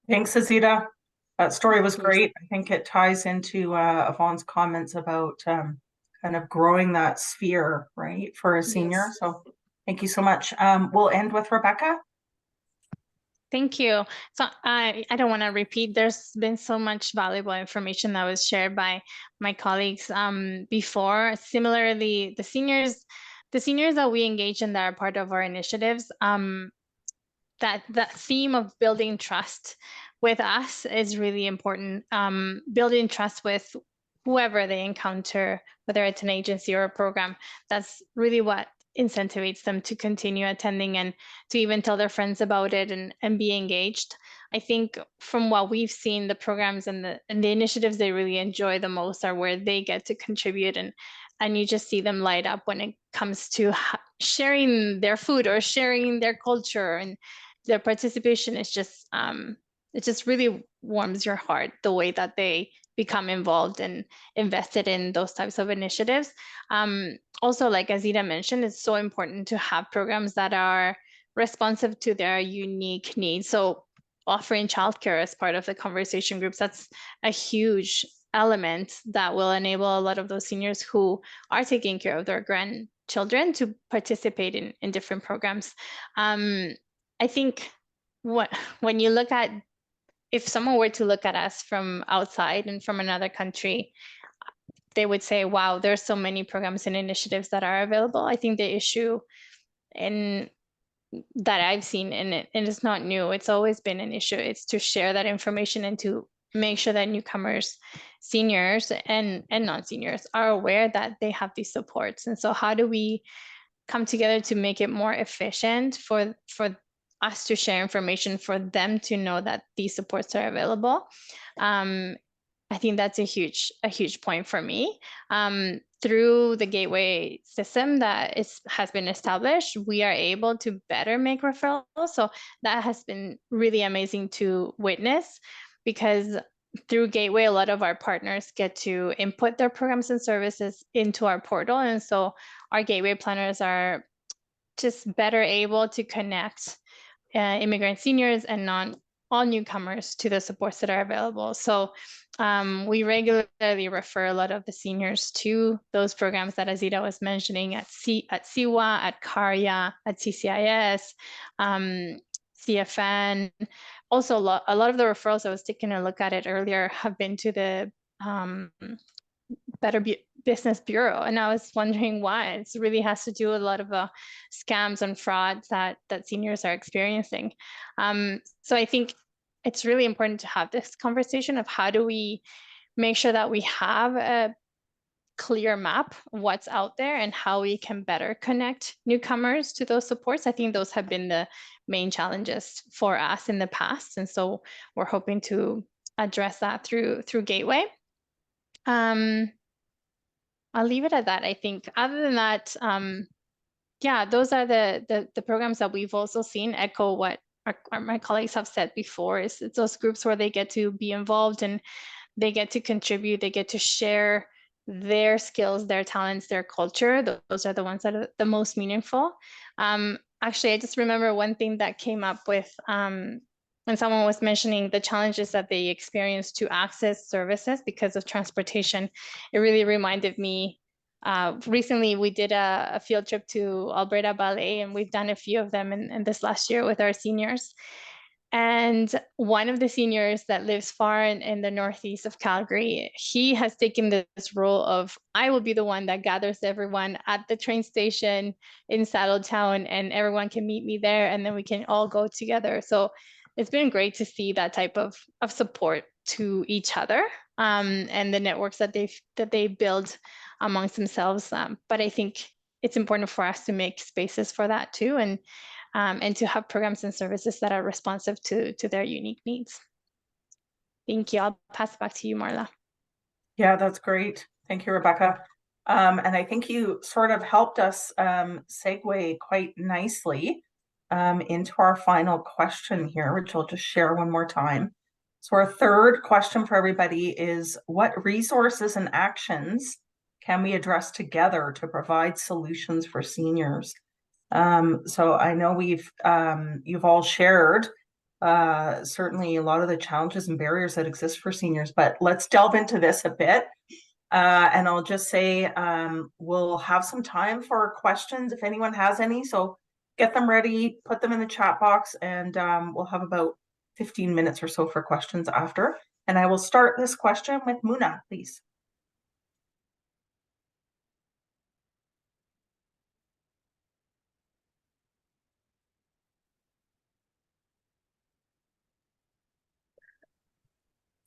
A: Thanks, Azita. That story was great. I think it ties into Yvonne's comments about kind of growing that sphere, right, for a senior.
B: Yes.
A: So thank you so much. We'll end with Rebeca.
C: Thank you. So I don't want to repeat. There's been so much valuable information that was shared by my colleagues before. Similarly, the seniors that we engage in that are part of our initiatives, that theme of building trust with us is really important. Building trust with whoever they encounter, whether it's an agency or a program, that's really what incentivates them to continue attending and to even tell their friends about it and be engaged. I think from what we've seen, the programs and the initiatives they really enjoy the most are where they get to contribute, and you just see them light up when it comes to sharing their food or sharing their culture, and their participation is just it just really warms your heart, the way that they become involved and invested in those types of initiatives. Also, like Azita mentioned, it's so important to have programs that are responsive to their unique needs. So offering childcare as part of the conversation groups, that's a huge element that will enable a lot of those seniors who are taking care of their grandchildren to participate in different programs. I think when you look at, if someone were to look at us from outside and from another country, they would say, wow, there's so many programs and initiatives that are available. I think the issue that I've seen, and it's not new, it's always been an issue, it's to share that information and to make sure that newcomers, seniors and non-seniors are aware that they have these supports. And so how do we come together to make it more efficient for us to share information, for them to know that these supports are available? I think that's a huge point for me. Through the gateway system that has been established, we are able to better make referrals. So that has been really amazing to witness, because through Gateway, a lot of our partners get to input their programs and services into our portal. And so our Gateway planners are just better able to connect immigrant seniors and all newcomers to the supports that are available. So we regularly refer a lot of the seniors to those programs that Azita was mentioning at CIWA, at CARIA, at CCIS, CFN. Also, a lot of the referrals, I was taking a look at it earlier, have been to the Better Business Bureau, and I was wondering why. It really has to do with a lot of scams and frauds that seniors are experiencing. So I think it's really important to have this conversation of how do we make sure that we have a clear map of what's out there and how we can better connect newcomers to those supports. I think those have been the main challenges for us in the past, and so we're hoping to address that through Gateway. I'll leave it at that. I think other than that, yeah, those are the programs that we've also seen echo what my colleagues have said before. It's those groups where they get to be involved and they get to contribute, they get to share their skills, their talents, their culture. Those are the ones that are the most meaningful. Actually, I just remember one thing that came up with when someone was mentioning the challenges that they experience to access services because of transportation. It really reminded me, recently we did a field trip to Alberta Ballet, and we've done a few of them in this last year with our seniors. And one of the seniors that lives far in the northeast of Calgary, he has taken this role of, I will be the one that gathers everyone at the train station in Saddletown, and everyone can meet me there, and then we can all go together. So it's been great to see that type of support to each other, and the networks that they build amongst themselves. But I think it's important for us to make spaces for that too, and to have programs and services that are responsive to their unique needs. Thank you. I'll pass it back to you, Marla.
A: Yeah, that's great. Thank you, Rebecca. And I think you sort of helped us segue quite nicely into our final question here, which I'll just share one more time. So our third question for everybody is, what resources and actions can we address together to provide solutions for seniors? So I know you've all shared certainly a lot of the challenges and barriers that exist for seniors, but let's delve into this a bit. And I'll just say we'll have some time for questions if anyone has any. So get them ready, put them in the chat box, and we'll have about 15 minutes or so for questions after. And I will start this question with Muna, please.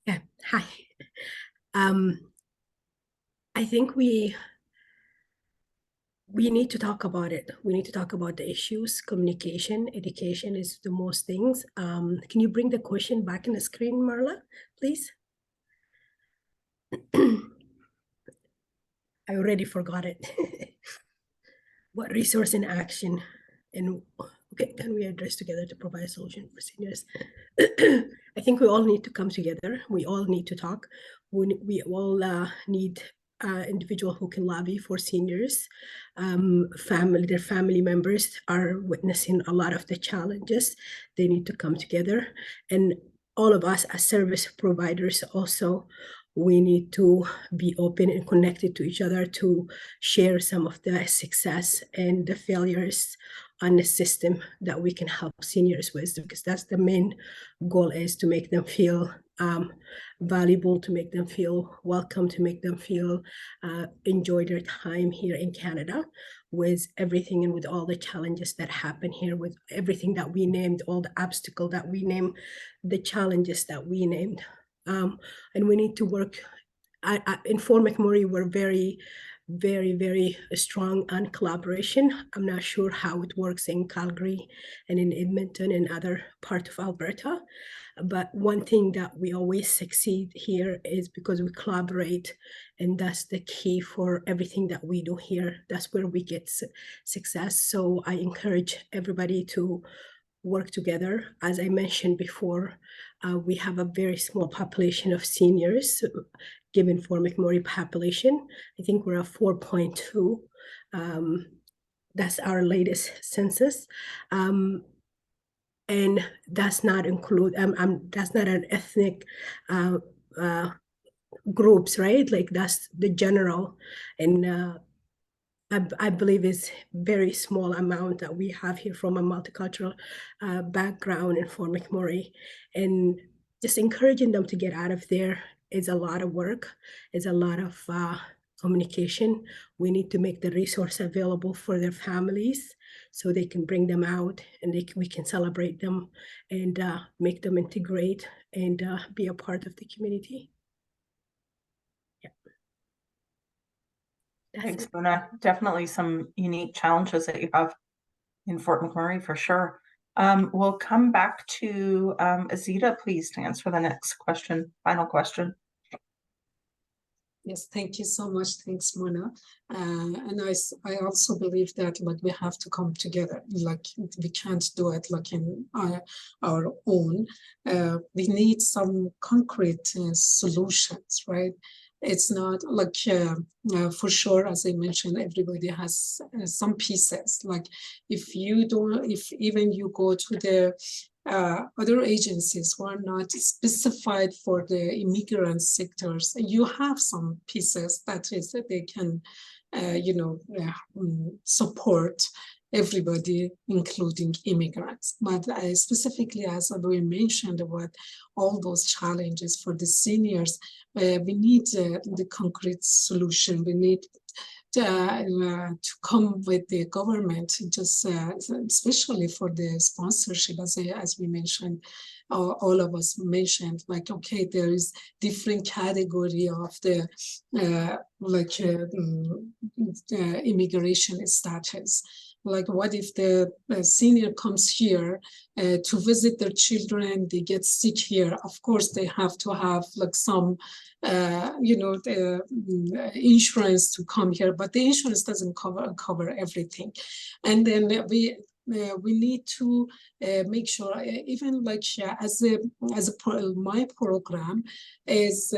E: Yeah, hi. I think we need to talk about it. We need to talk about the issues. Communication, education is the most things. Can you bring the question back in the screen, Marla, please? I already forgot it. What resource and action and okay, can we address together to provide a solution for seniors? I think we all need to come together. We all need to talk. We all need individual who can lobby for seniors. Their family members are witnessing a lot of the challenges. They need to come together. And all of us as service providers also, we need to be open and connected to each other to share some of the success and the failures on the system that we can help seniors with, because that's the main goal, is to make them feel valuable, to make them feel welcome, to make them feel enjoy their time here in Canada with everything and with all the challenges that happen here, with everything that we named, all the obstacles that we named, the challenges that we named. And we need to work. In Fort McMurray, we're very, very strong on collaboration. I'm not sure how it works in Calgary and in Edmonton and other parts of Alberta. But one thing that we always succeed here is because we collaborate, and that's the key for everything that we do here. That's where we get success. So I encourage everybody to work together. As I mentioned before, we have a very small population of seniors given Fort McMurray population. I think we're at 4.2. That's our latest census. And that's not include, that's not an ethnic groups, right? Like that's the general. And I believe it's very small amount that we have here from a multicultural background in Fort McMurray. And just encouraging them to get out of there is a lot of work. It's a lot of communication. We need to make the resource available for their families so they can bring them out, and we can celebrate them and make them integrate and be a part of the community.
A: Thanks, Muna. Definitely some unique challenges that you have in Fort McMurray for sure. We'll come back to Azita, please, to answer the next question, final question.
B: Yes, thank you so much. Thanks, Mona. And I also believe that like we have to come together. Like we can't do it like in our own. We need some concrete solutions, right? It's not like for sure, as I mentioned, everybody has some pieces. Like if even you go to the other agencies who are not specified for the immigrant sectors, you have some pieces that they can support everybody, including immigrants. But specifically, as we mentioned about all those challenges for the seniors, we need the concrete solution. We need to come with the government, just especially for the sponsorship, as we mentioned, all of us mentioned, like, okay, there is different category of the immigration status. Like, what if the senior comes here to visit their children, they get sick here? Of course, they have to have like some the insurance to come here, but the insurance doesn't cover everything. And then we need to make sure, even like my program is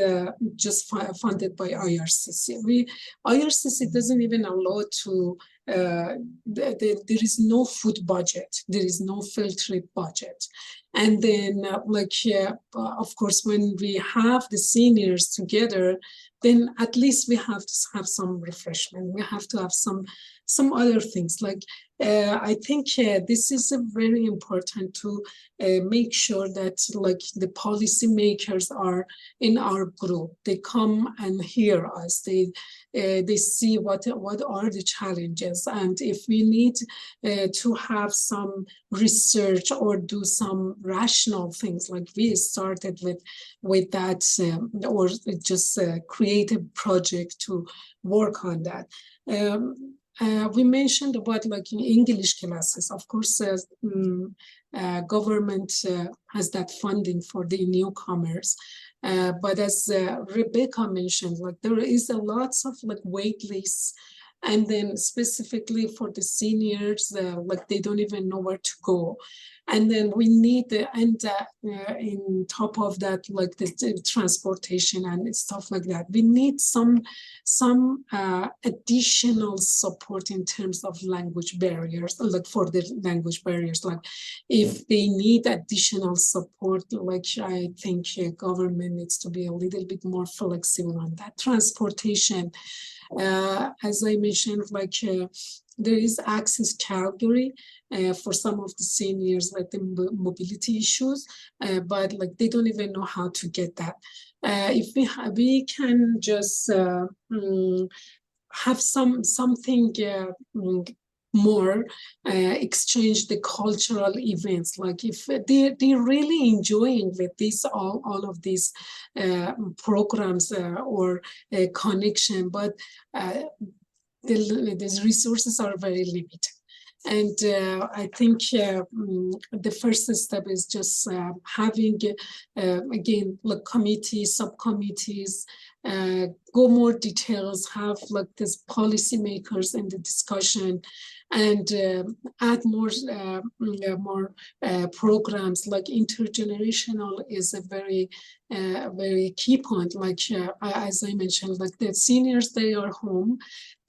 B: just funded by IRCC. IRCC doesn't even allow to. There is no food budget. There is no field trip budget. And then, of course, when we have the seniors together, then at least we have to have some refreshment. We have to have some other things. Like, I think this is very important to make sure that like the policymakers are in our group. They come and hear us. They see what are the challenges, and if we need to have some research or do some rational things, like we started with that, or just create a project to work on that. We mentioned about like in English classes. Of course, government has that funding for the newcomers. But as Rebeca mentioned, like there is a lots of like wait lists, and then specifically for the seniors, like they don't even know where to go. And then we need in top of that, like the transportation and stuff like that. We need some additional support in terms of language barriers, like for the language barriers. Like if they need additional support, like I think government needs to be a little bit more flexible on that. Transportation, as I mentioned, like there is Access Calgary for some of the seniors, like the mobility issues, but like they don't even know how to get that. If we can just have something more, exchange the cultural events, like if they're really enjoying with this all of these programs or connection, but these resources are very limited. And I think the first step is just having, again, like committees, subcommittees, go more details, have like this policymakers in the discussion, and add more programs. Like intergenerational is a very key point. Like as I mentioned, like the seniors, they are home,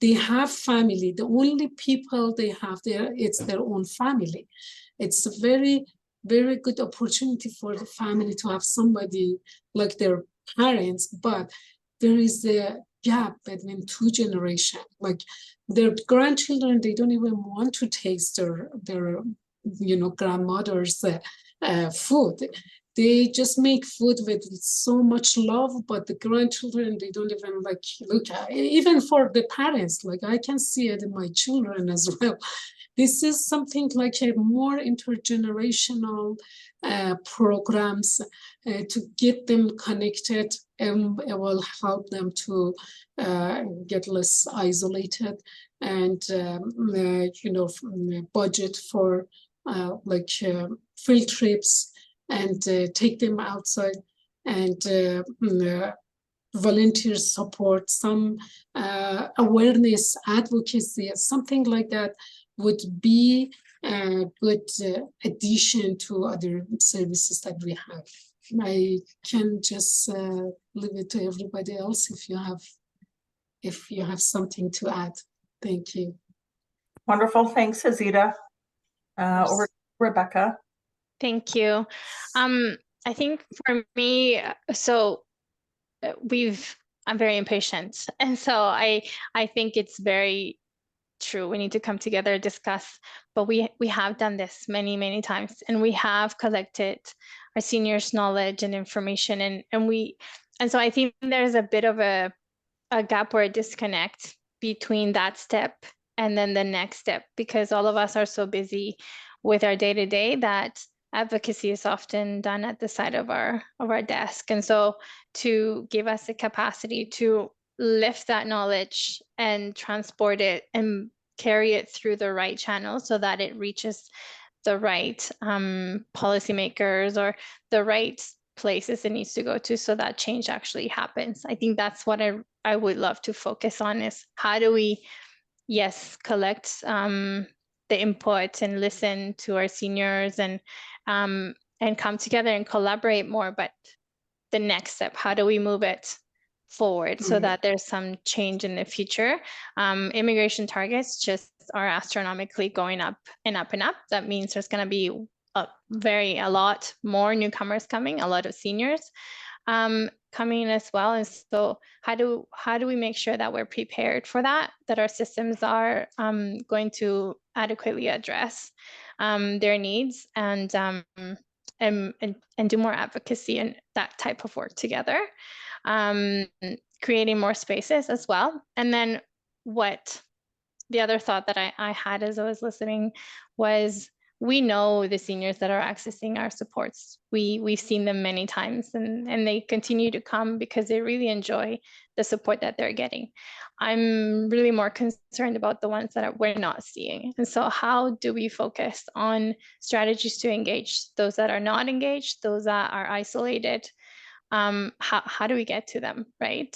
B: they have family. The only people they have there, it's their own family. It's a very, very good opportunity for the family to have somebody like their parents, but there is a gap between two generations. Like their grandchildren, they don't even want to taste their grandmother's food. They just make food with so much love, but the grandchildren, they don't even like look at it. Even for the parents, like I can see it in my children as well. This is something like a more intergenerational programs to get them connected, and it will help them to get less isolated, and budget for field trips, and take them outside, and volunteer support, some awareness, advocacy, something like that would be a good addition to other services that we have. I can just leave it to everybody else if you have something to add. Thank you.
A: Wonderful. Thanks, Azita. Over to Rebeca.
C: Thank you. I think for me, so I'm very impatient. And so I think it's very true. We need to come together, discuss, but we have done this many, many times, and we have collected our seniors' knowledge and information, and so I think there's a bit of a gap or a disconnect between that step and then the next step, because all of us are so busy with our day-to-day that advocacy is often done at the side of our desk. And so to give us the capacity to lift that knowledge and transport it and carry it through the right channels so that it reaches the right policymakers or the right places it needs to go to, so that change actually happens. I think that's what I would love to focus on, is how do we, yes, collect the input and listen to our seniors and come together and collaborate more, but the next step, how do we move it forward so that there's some change in the future? Immigration targets just are astronomically going up and up and up. That means there's going to be a lot more newcomers coming, a lot of seniors coming as well. And so how do we make sure that we're prepared for that our systems are going to adequately address their needs and do more advocacy and that type of work together, creating more spaces as well. And then the other thought that I had as I was listening was, we know the seniors that are accessing our supports. We've seen them many times, and they continue to come because they really enjoy the support that they're getting. I'm really more concerned about the ones that we're not seeing. And so how do we focus on strategies to engage those that are not engaged, those that are isolated? How do we get to them, right?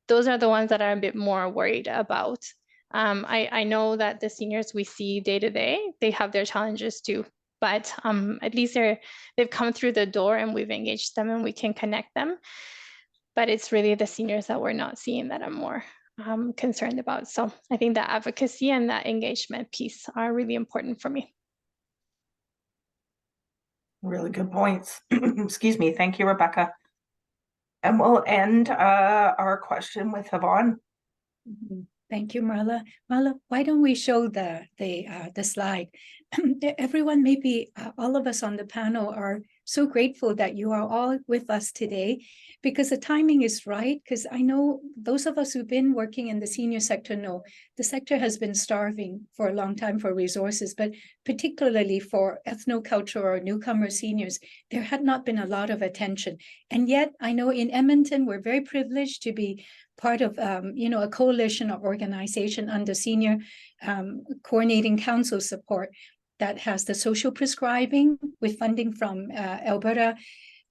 C: Those are the ones that I'm a bit more worried about. I know that the seniors we see day to day, they have their challenges too, but at least they've come through the door and we've engaged them and we can connect them. But it's really the seniors that we're not seeing that I'm more concerned about. So I think that advocacy and that engagement piece are really important for me.
A: Really good points. Excuse me. Thank you, Rebecca. And we'll end our question with Yvonne.
D: Thank you, Marla. Marla, why don't we show the slide? Everyone, maybe all of us on the panel are so grateful that you are all with us today, because the timing is right. Because I know those of us who've been working in the senior sector know the sector has been starving for a long time for resources, but particularly for ethnocultural or newcomer seniors, there had not been a lot of attention. And yet I know in Edmonton, we're very privileged to be part of a coalition of organization under Senior Coordinating Council support that has the social prescribing with funding from Alberta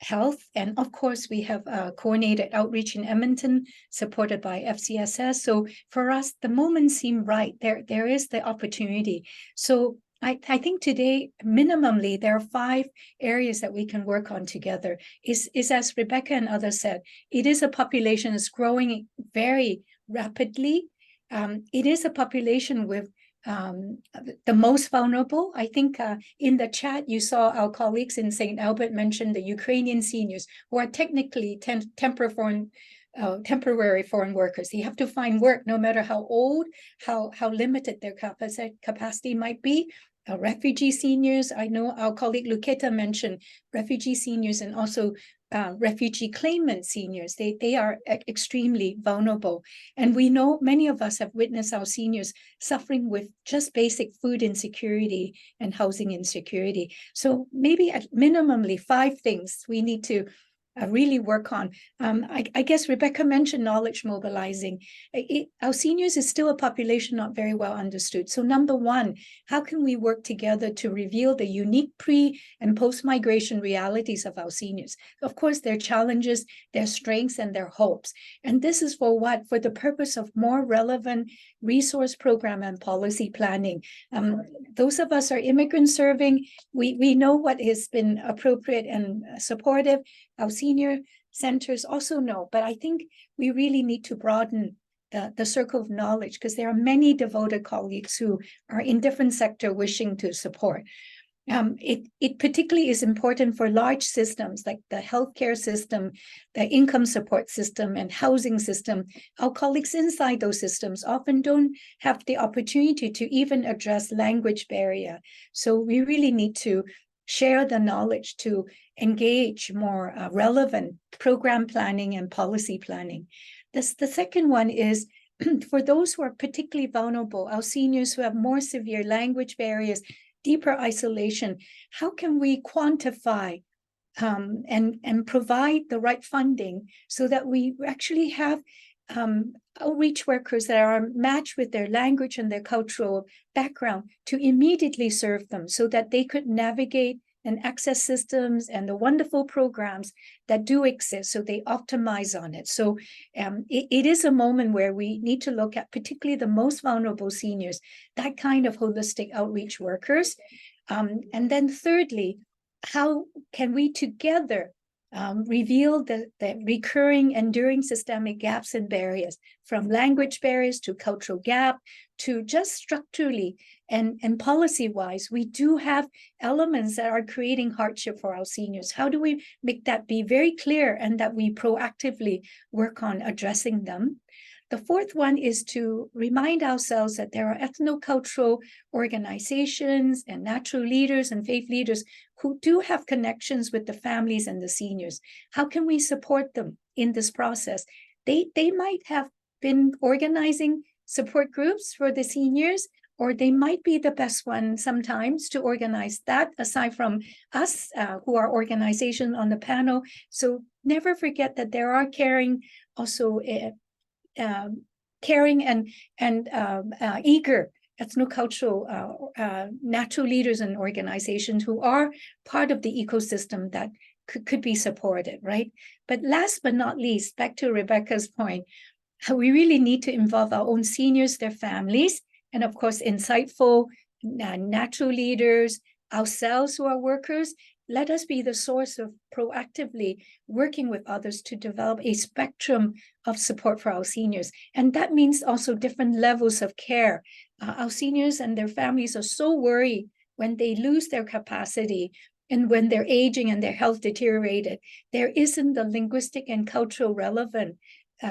D: Health. And of course, we have coordinated outreach in Edmonton, supported by FCSS. So for us, the moment seemed right. There is the opportunity. So I think today, minimally, there are 5 areas that we can work on together. Is as Rebeca and others said, it is a population that's growing very rapidly. It is a population with the most vulnerable. I think in the chat, you saw our colleagues in St. Albert mention the Ukrainian seniors, who are technically temporary foreign workers. They have to find work no matter how old, how limited their capacity might be. Refugee seniors, I know our colleague Luqueta mentioned refugee seniors and also refugee claimant seniors. They are extremely vulnerable. And we know many of us have witnessed our seniors suffering with just basic food insecurity and housing insecurity. So maybe at minimally 5 things we need to really work on. I guess Rebeca mentioned knowledge mobilizing. Our seniors is still a population not very well understood. So number 1, how can we work together to reveal the unique pre- and post-migration realities of our seniors? Of course, their challenges, their strengths, and their hopes. And this is for what? For the purpose of more relevant resource program and policy planning. Those of us are immigrant serving. We know what has been appropriate and supportive. Our senior centers also know, but I think we really need to broaden the circle of knowledge, because there are many devoted colleagues who are in different sectors wishing to support. It particularly is important for large systems like the healthcare system, the income support system, and housing system. Our colleagues inside those systems often don't have the opportunity to even address language barrier. So we really need to share the knowledge to engage more relevant program planning and policy planning. The second one is for those who are particularly vulnerable, our seniors who have more severe language barriers, deeper isolation, how can we quantify and provide the right funding so that we actually have outreach workers that are matched with their language and their cultural background to immediately serve them so that they could navigate and access systems and the wonderful programs that do exist, so they optimize on it. So it is a moment where we need to look at particularly the most vulnerable seniors, that kind of holistic outreach workers. And then thirdly, how can we together reveal the recurring, enduring systemic gaps and barriers, from language barriers to cultural gap to just structurally and policy-wise, we do have elements that are creating hardship for our seniors. How do we make that be very clear and that we proactively work on addressing them? The fourth one is to remind ourselves that there are ethnocultural organizations and natural leaders and faith leaders who do have connections with the families and the seniors. How can we support them in this process? They might have been organizing support groups for the seniors, or they might be the best one sometimes to organize that, aside from us who are organization on the panel. So never forget that there are caring and eager ethnocultural natural leaders and organizations who are part of the ecosystem that could be supported, right? But last but not least, back to Rebeca's point, we really need to involve our own seniors, their families, and of course, insightful natural leaders, ourselves who are workers. Let us be the source of proactively working with others to develop a spectrum of support for our seniors. And that means also different levels of care. Our seniors and their families are so worried when they lose their capacity and when they're aging and their health deteriorated. There isn't the linguistic and cultural relevant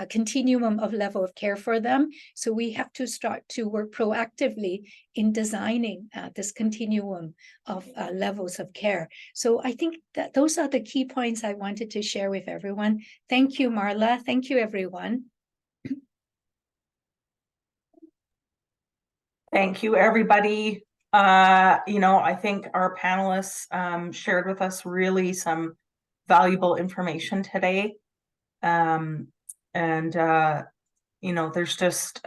D: continuum of level of care for them. So we have to start to work proactively in designing this continuum of levels of care. So I think that those are the key points I wanted to share with everyone. Thank you, Marla. Thank you, everyone.
A: Thank you, everybody. I think our panelists shared with us really some valuable information today. There's just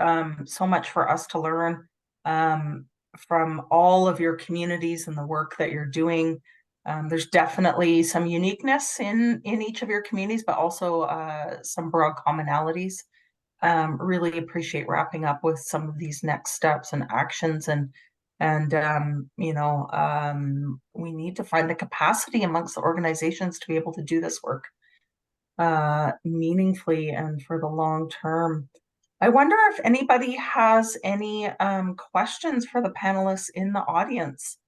A: so much for us to learn from all of your communities and the work that you're doing. There's definitely some uniqueness in each of your communities, but also some broad commonalities. Really appreciate wrapping up with some of these next steps and actions, we need to find the capacity amongst the organizations to be able to do this work meaningfully and for the long term. I wonder if anybody has any questions for the panelists in the audience.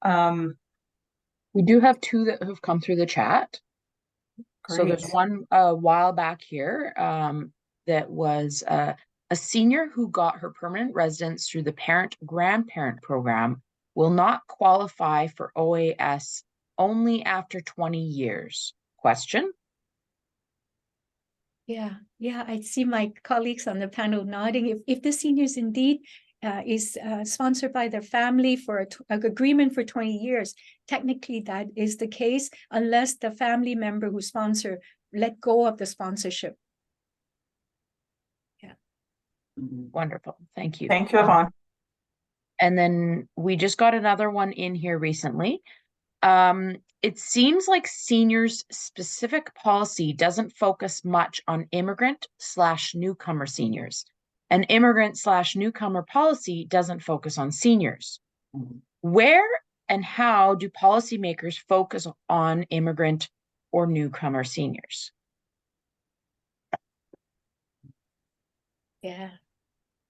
F: We do have two that have come through the chat.
A: Great.
F: So there's one a while back here that was a senior who got her permanent residence through the parent-grandparent program will not qualify for OAS only after 20 years. Question?
D: Yeah, I see my colleagues on the panel nodding. If the seniors indeed is sponsored by their family for an agreement for 20 years, technically that is the case, unless the family member who sponsor let go of the sponsorship. Yeah.
F: Wonderful. Thank you.
A: Thank you, Yvonne.
F: And then we just got another one in here recently. It seems like seniors' specific policy doesn't focus much on immigrant/newcomer seniors. And immigrant/newcomer policy doesn't focus on seniors. Where and how do policymakers focus on immigrant or newcomer seniors?
D: Yeah,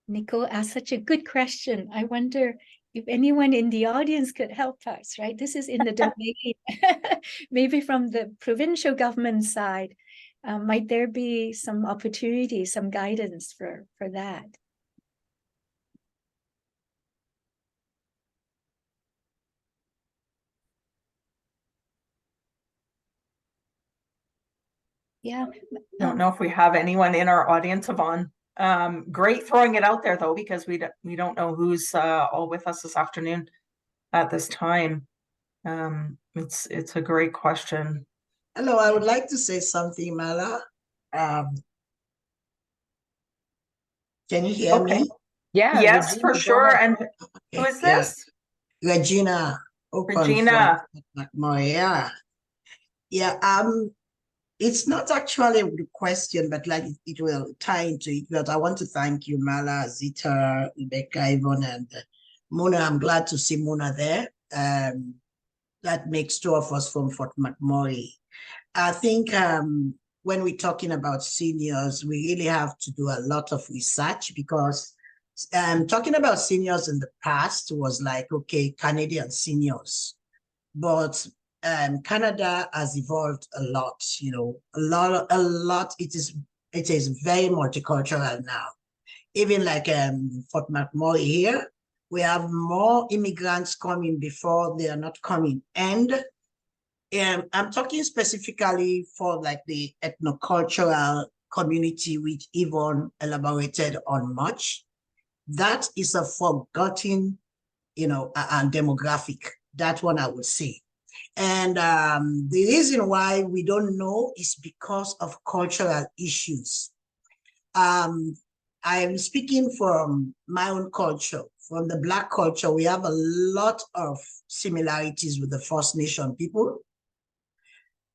D: Nicole asked such a good question. I wonder if anyone in the audience could help us, right? This is in the domain, maybe from the provincial government side, might there be some opportunity, some guidance for that? Yeah.
A: I don't know if we have anyone in our audience, Yvonne. Great throwing it out there though, because we don't know who's all with us this afternoon at this time. It's a great question.
G: Hello, I would like to say something, Mala. Can you hear me?
F: Yeah.
A: Yes,
F: Regina,
A: for
F: go
A: sure.
F: ahead.
A: And who is
G: Yeah.
A: this?
G: Regina.
A: Regina.
G: Yeah. It's not actually a question, but like it will tie into it. But I want to thank you, Mala, Azita, Rebeca, Yvonne, and Mona. I'm glad to see Mona there. That makes two of us from Fort McMurray. I think when we're talking about seniors, we really have to do a lot of research, because talking about seniors in the past was like, okay, Canadian seniors, but Canada has evolved a lot, you know, a lot. It is very multicultural now. Even like Fort McMurray here, we have more immigrants coming before they are not coming. And I'm talking specifically for like the ethnocultural community, which Yvonne elaborated on much. That is a forgotten, you know, demographic. That one I would say. And the reason why we don't know is because of cultural issues. I am speaking from my own culture. From the Black culture, we have a lot of similarities with the First Nation people.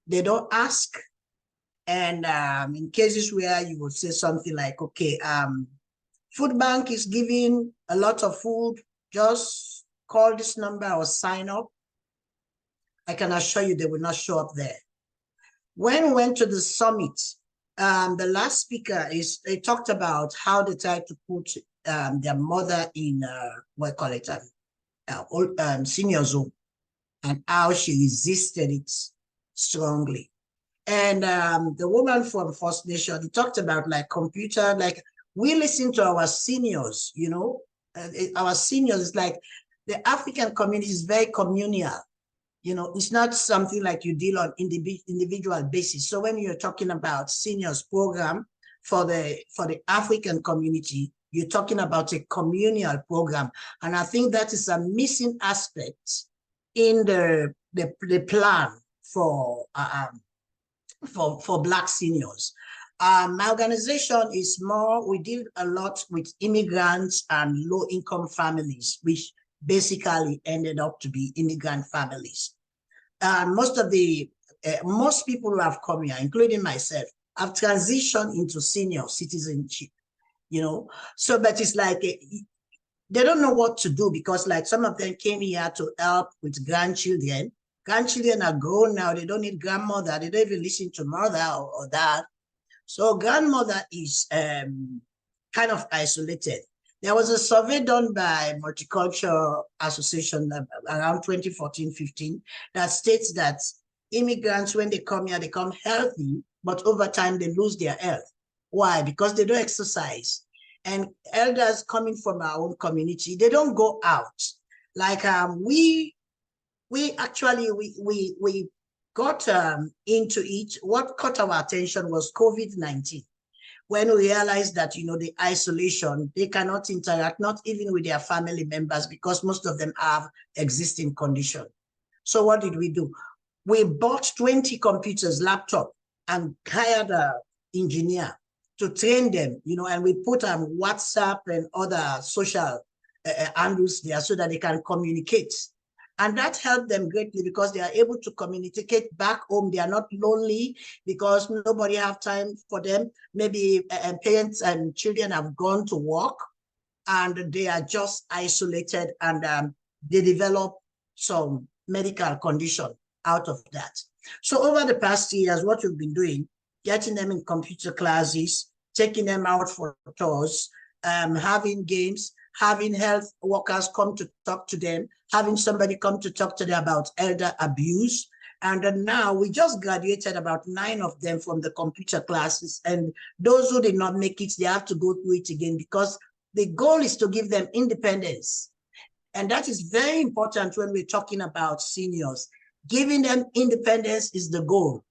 G: They don't ask. And in cases where you would say something like, okay, food bank is giving a lot of food, just call this number or sign up, I can assure you they will not show up there. When we went to the summit, the last speaker they talked about how they tried to put their mother in senior zone, and how she resisted it strongly. And the woman from First Nation, he talked about like computer, like we listen to our seniors, you know, our seniors, is like the African community is very communal. You know, it's not something like you deal on individual basis. So when you're talking about seniors program for the African community, you're talking about a communal program. And I think that is a missing aspect in the plan for Black seniors. My organization is more, we deal a lot with immigrants and low-income families, which basically ended up to be immigrant families. Most people who have come here, including myself, have transitioned into senior citizenship, you know. So, but it's like, they don't know what to do, because like some of them came here to help with grandchildren. Grandchildren are grown now, they don't need grandmother, they don't even listen to mother or dad. So grandmother is kind of isolated. There was a survey done by Multicultural Association around 2014-15 that states that immigrants, when they come here, they come healthy, but over time they lose their health. Why? Because they don't exercise. And elders coming from our own community, they don't go out. Like we got into it. What caught our attention was COVID-19. When we realized that, you know, the isolation, they cannot interact, not even with their family members, because most of them have existing condition. So what did we do? We bought 20 computers, laptop, and hired an engineer to train them, you know, and we put WhatsApp and other social handles there so that they can communicate. And that helped them greatly, because they are able to communicate back home. They are not lonely because nobody have time for them. Maybe parents and children have gone to work and they are just isolated, and they develop some medical condition out of that. So over the past years, what we've been doing, getting them in computer classes, taking them out for tours, having games, having health workers come to talk to them, having somebody come to talk to them about elder abuse. And then now we just graduated about 9 of them from the computer classes. And those who did not make it, they have to go through it again, because the goal is to give them independence. And that is very important when we're talking about seniors. Giving them independence is the goal,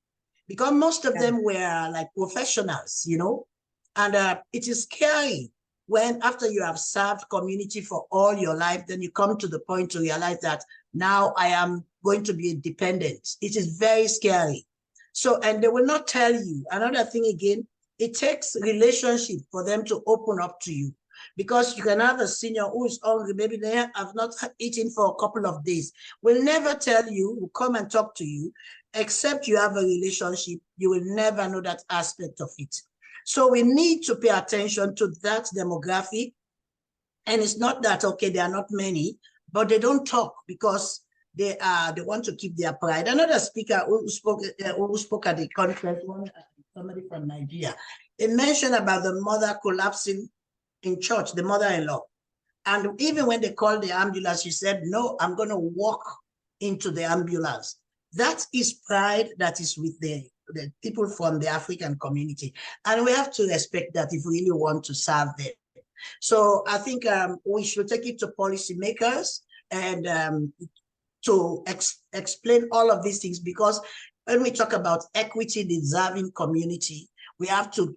G: because most of them were like professionals, you know, and it is scary when after you have served community for all your life, then you come to the point to realize that now I am going to be dependent. It is very scary. So, and they will not tell you. Another thing again, it takes relationship for them to open up to you, because you can have a senior who is hungry, maybe they have not eaten for a couple of days, will never tell you, will come and talk to you, except you have a relationship. You will never know that aspect of it. So we need to pay attention to that demographic. And it's not that, okay, there are not many, but they don't talk because they want to keep their pride. Another speaker who spoke at the conference, somebody from Nigeria, they mentioned about the mother collapsing in church, the mother-in-law. And even when they called the ambulance, she said, no, I'm going to walk into the ambulance. That is pride that is with the people from the African community. And we have to respect that if we really want to serve them. So I think we should take it to policymakers and to explain all of these things, because when we talk about equity deserving community, we have to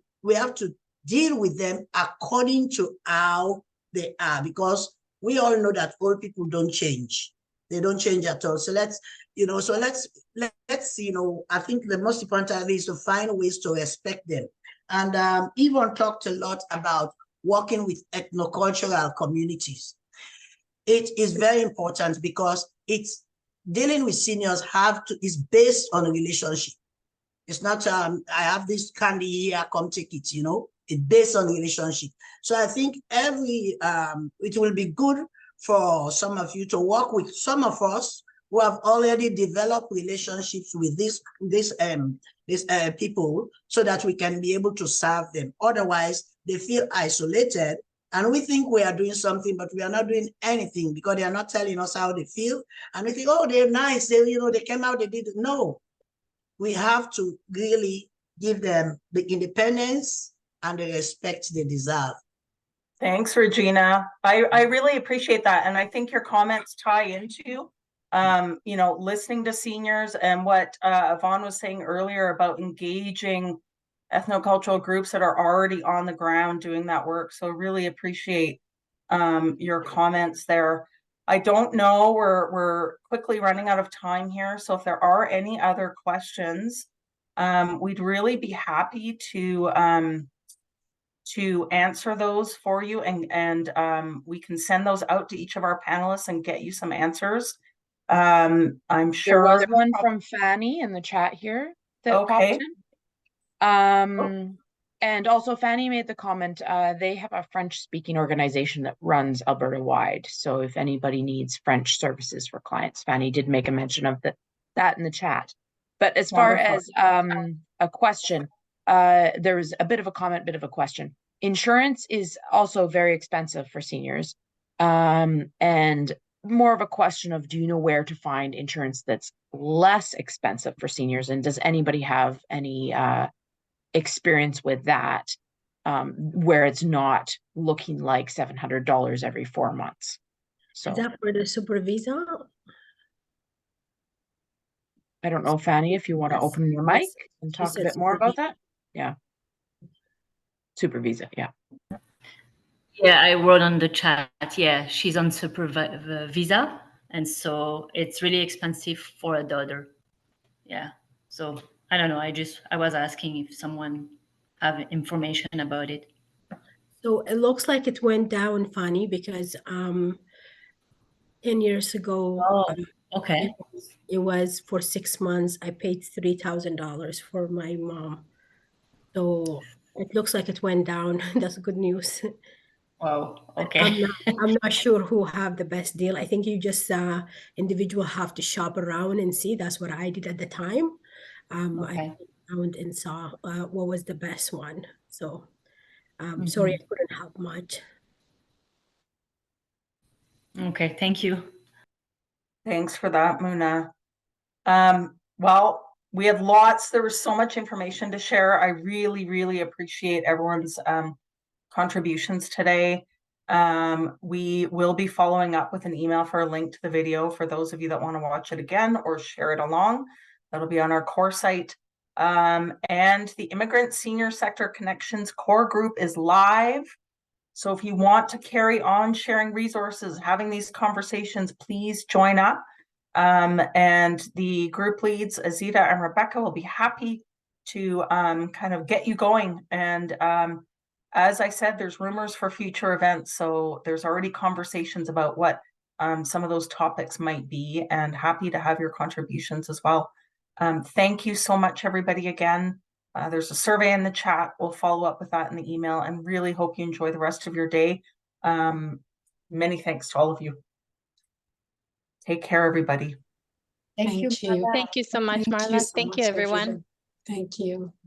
G: deal with them according to how they are, because we all know that old people don't change. They don't change at all. So let's I think the most important is to find ways to respect them. And Yvonne talked a lot about working with ethnocultural communities. It is very important because it's dealing with seniors is based on a relationship. It's not, I have this candy here, come take it, you know. It's based on relationship. So I think it will be good for some of you to work with some of us who have already developed relationships with these people, so that we can be able to serve them. Otherwise, they feel isolated, and we think we are doing something, but we are not doing anything because they are not telling us how they feel. And we think, oh, they're nice. They came out, they did it. No, we have to really give them the independence and the respect they deserve.
A: Thanks, Regina. I really appreciate that. And I think your comments tie into, listening to seniors and what Yvonne was saying earlier about engaging ethnocultural groups that are already on the ground doing that work. So really appreciate your comments there. I don't know, we're quickly running out of time here. So if there are any other questions, we'd really be happy to answer those for you, and we can send those out to each of our panelists and get you some answers. I'm sure
F: there was one from Fanny in the chat here that popped in. And also Fanny made the comment, they have a French-speaking organization that runs Alberta-wide. So if anybody needs French services for clients, Fanny did make a mention of that in the chat. But as far as a question, there was a bit of a comment, bit of a question. Insurance is also very expensive for seniors. And more of a question of, do you know where to find insurance that's less expensive for seniors? And does anybody have any experience with that, where it's not looking like $700 every 4 months? So
E: is that for the super visa?
F: I don't know, Fanny, if you want to open your mic and talk a bit more about that. Yeah. Super visa, yeah.
H: Yeah, I wrote on the chat. Yeah, she's on super visa, and so it's really expensive for a daughter. Yeah, so I don't know. I was asking if someone have information about it.
E: So it looks like it went down, Fanny, because 10 years ago,
H: okay,
E: it was for 6 months. I paid $3,000 for my mom. So it looks like it went down. That's good news.
H: Wow. Okay.
E: I'm not sure who have the best deal. I think you just individual have to shop around and see. That's what I did at the time. I found and saw what was the best one. So sorry, I couldn't help much.
H: Okay, thank you.
A: Thanks for that, Muna. Well, we have there was so much information to share. I really, really appreciate everyone's contributions today. We will be following up with an email for a link to the video for those of you that want to watch it again or share it along. That'll be on our CORE site. And the Immigrant Senior Sector Connections CORE group is live. So if you want to carry on sharing resources, having these conversations, please join up. And the group leads, Azita and Rebeca, will be happy to kind of get you going. And as I said, there's rumors for future events. So there's already conversations about what some of those topics might be, and happy to have your contributions as well. Thank you so much, everybody, again. There's a survey in the chat. We'll follow up with that in the email, and really hope you enjoy the rest of your day. Many thanks to all of you. Take care, everybody.
D: Thank you.
B: Thank you.
C: Thank you so much,
B: Thank
C: Marla.
B: you so
C: Thank you,
B: much,
C: everyone.
B: Thank you.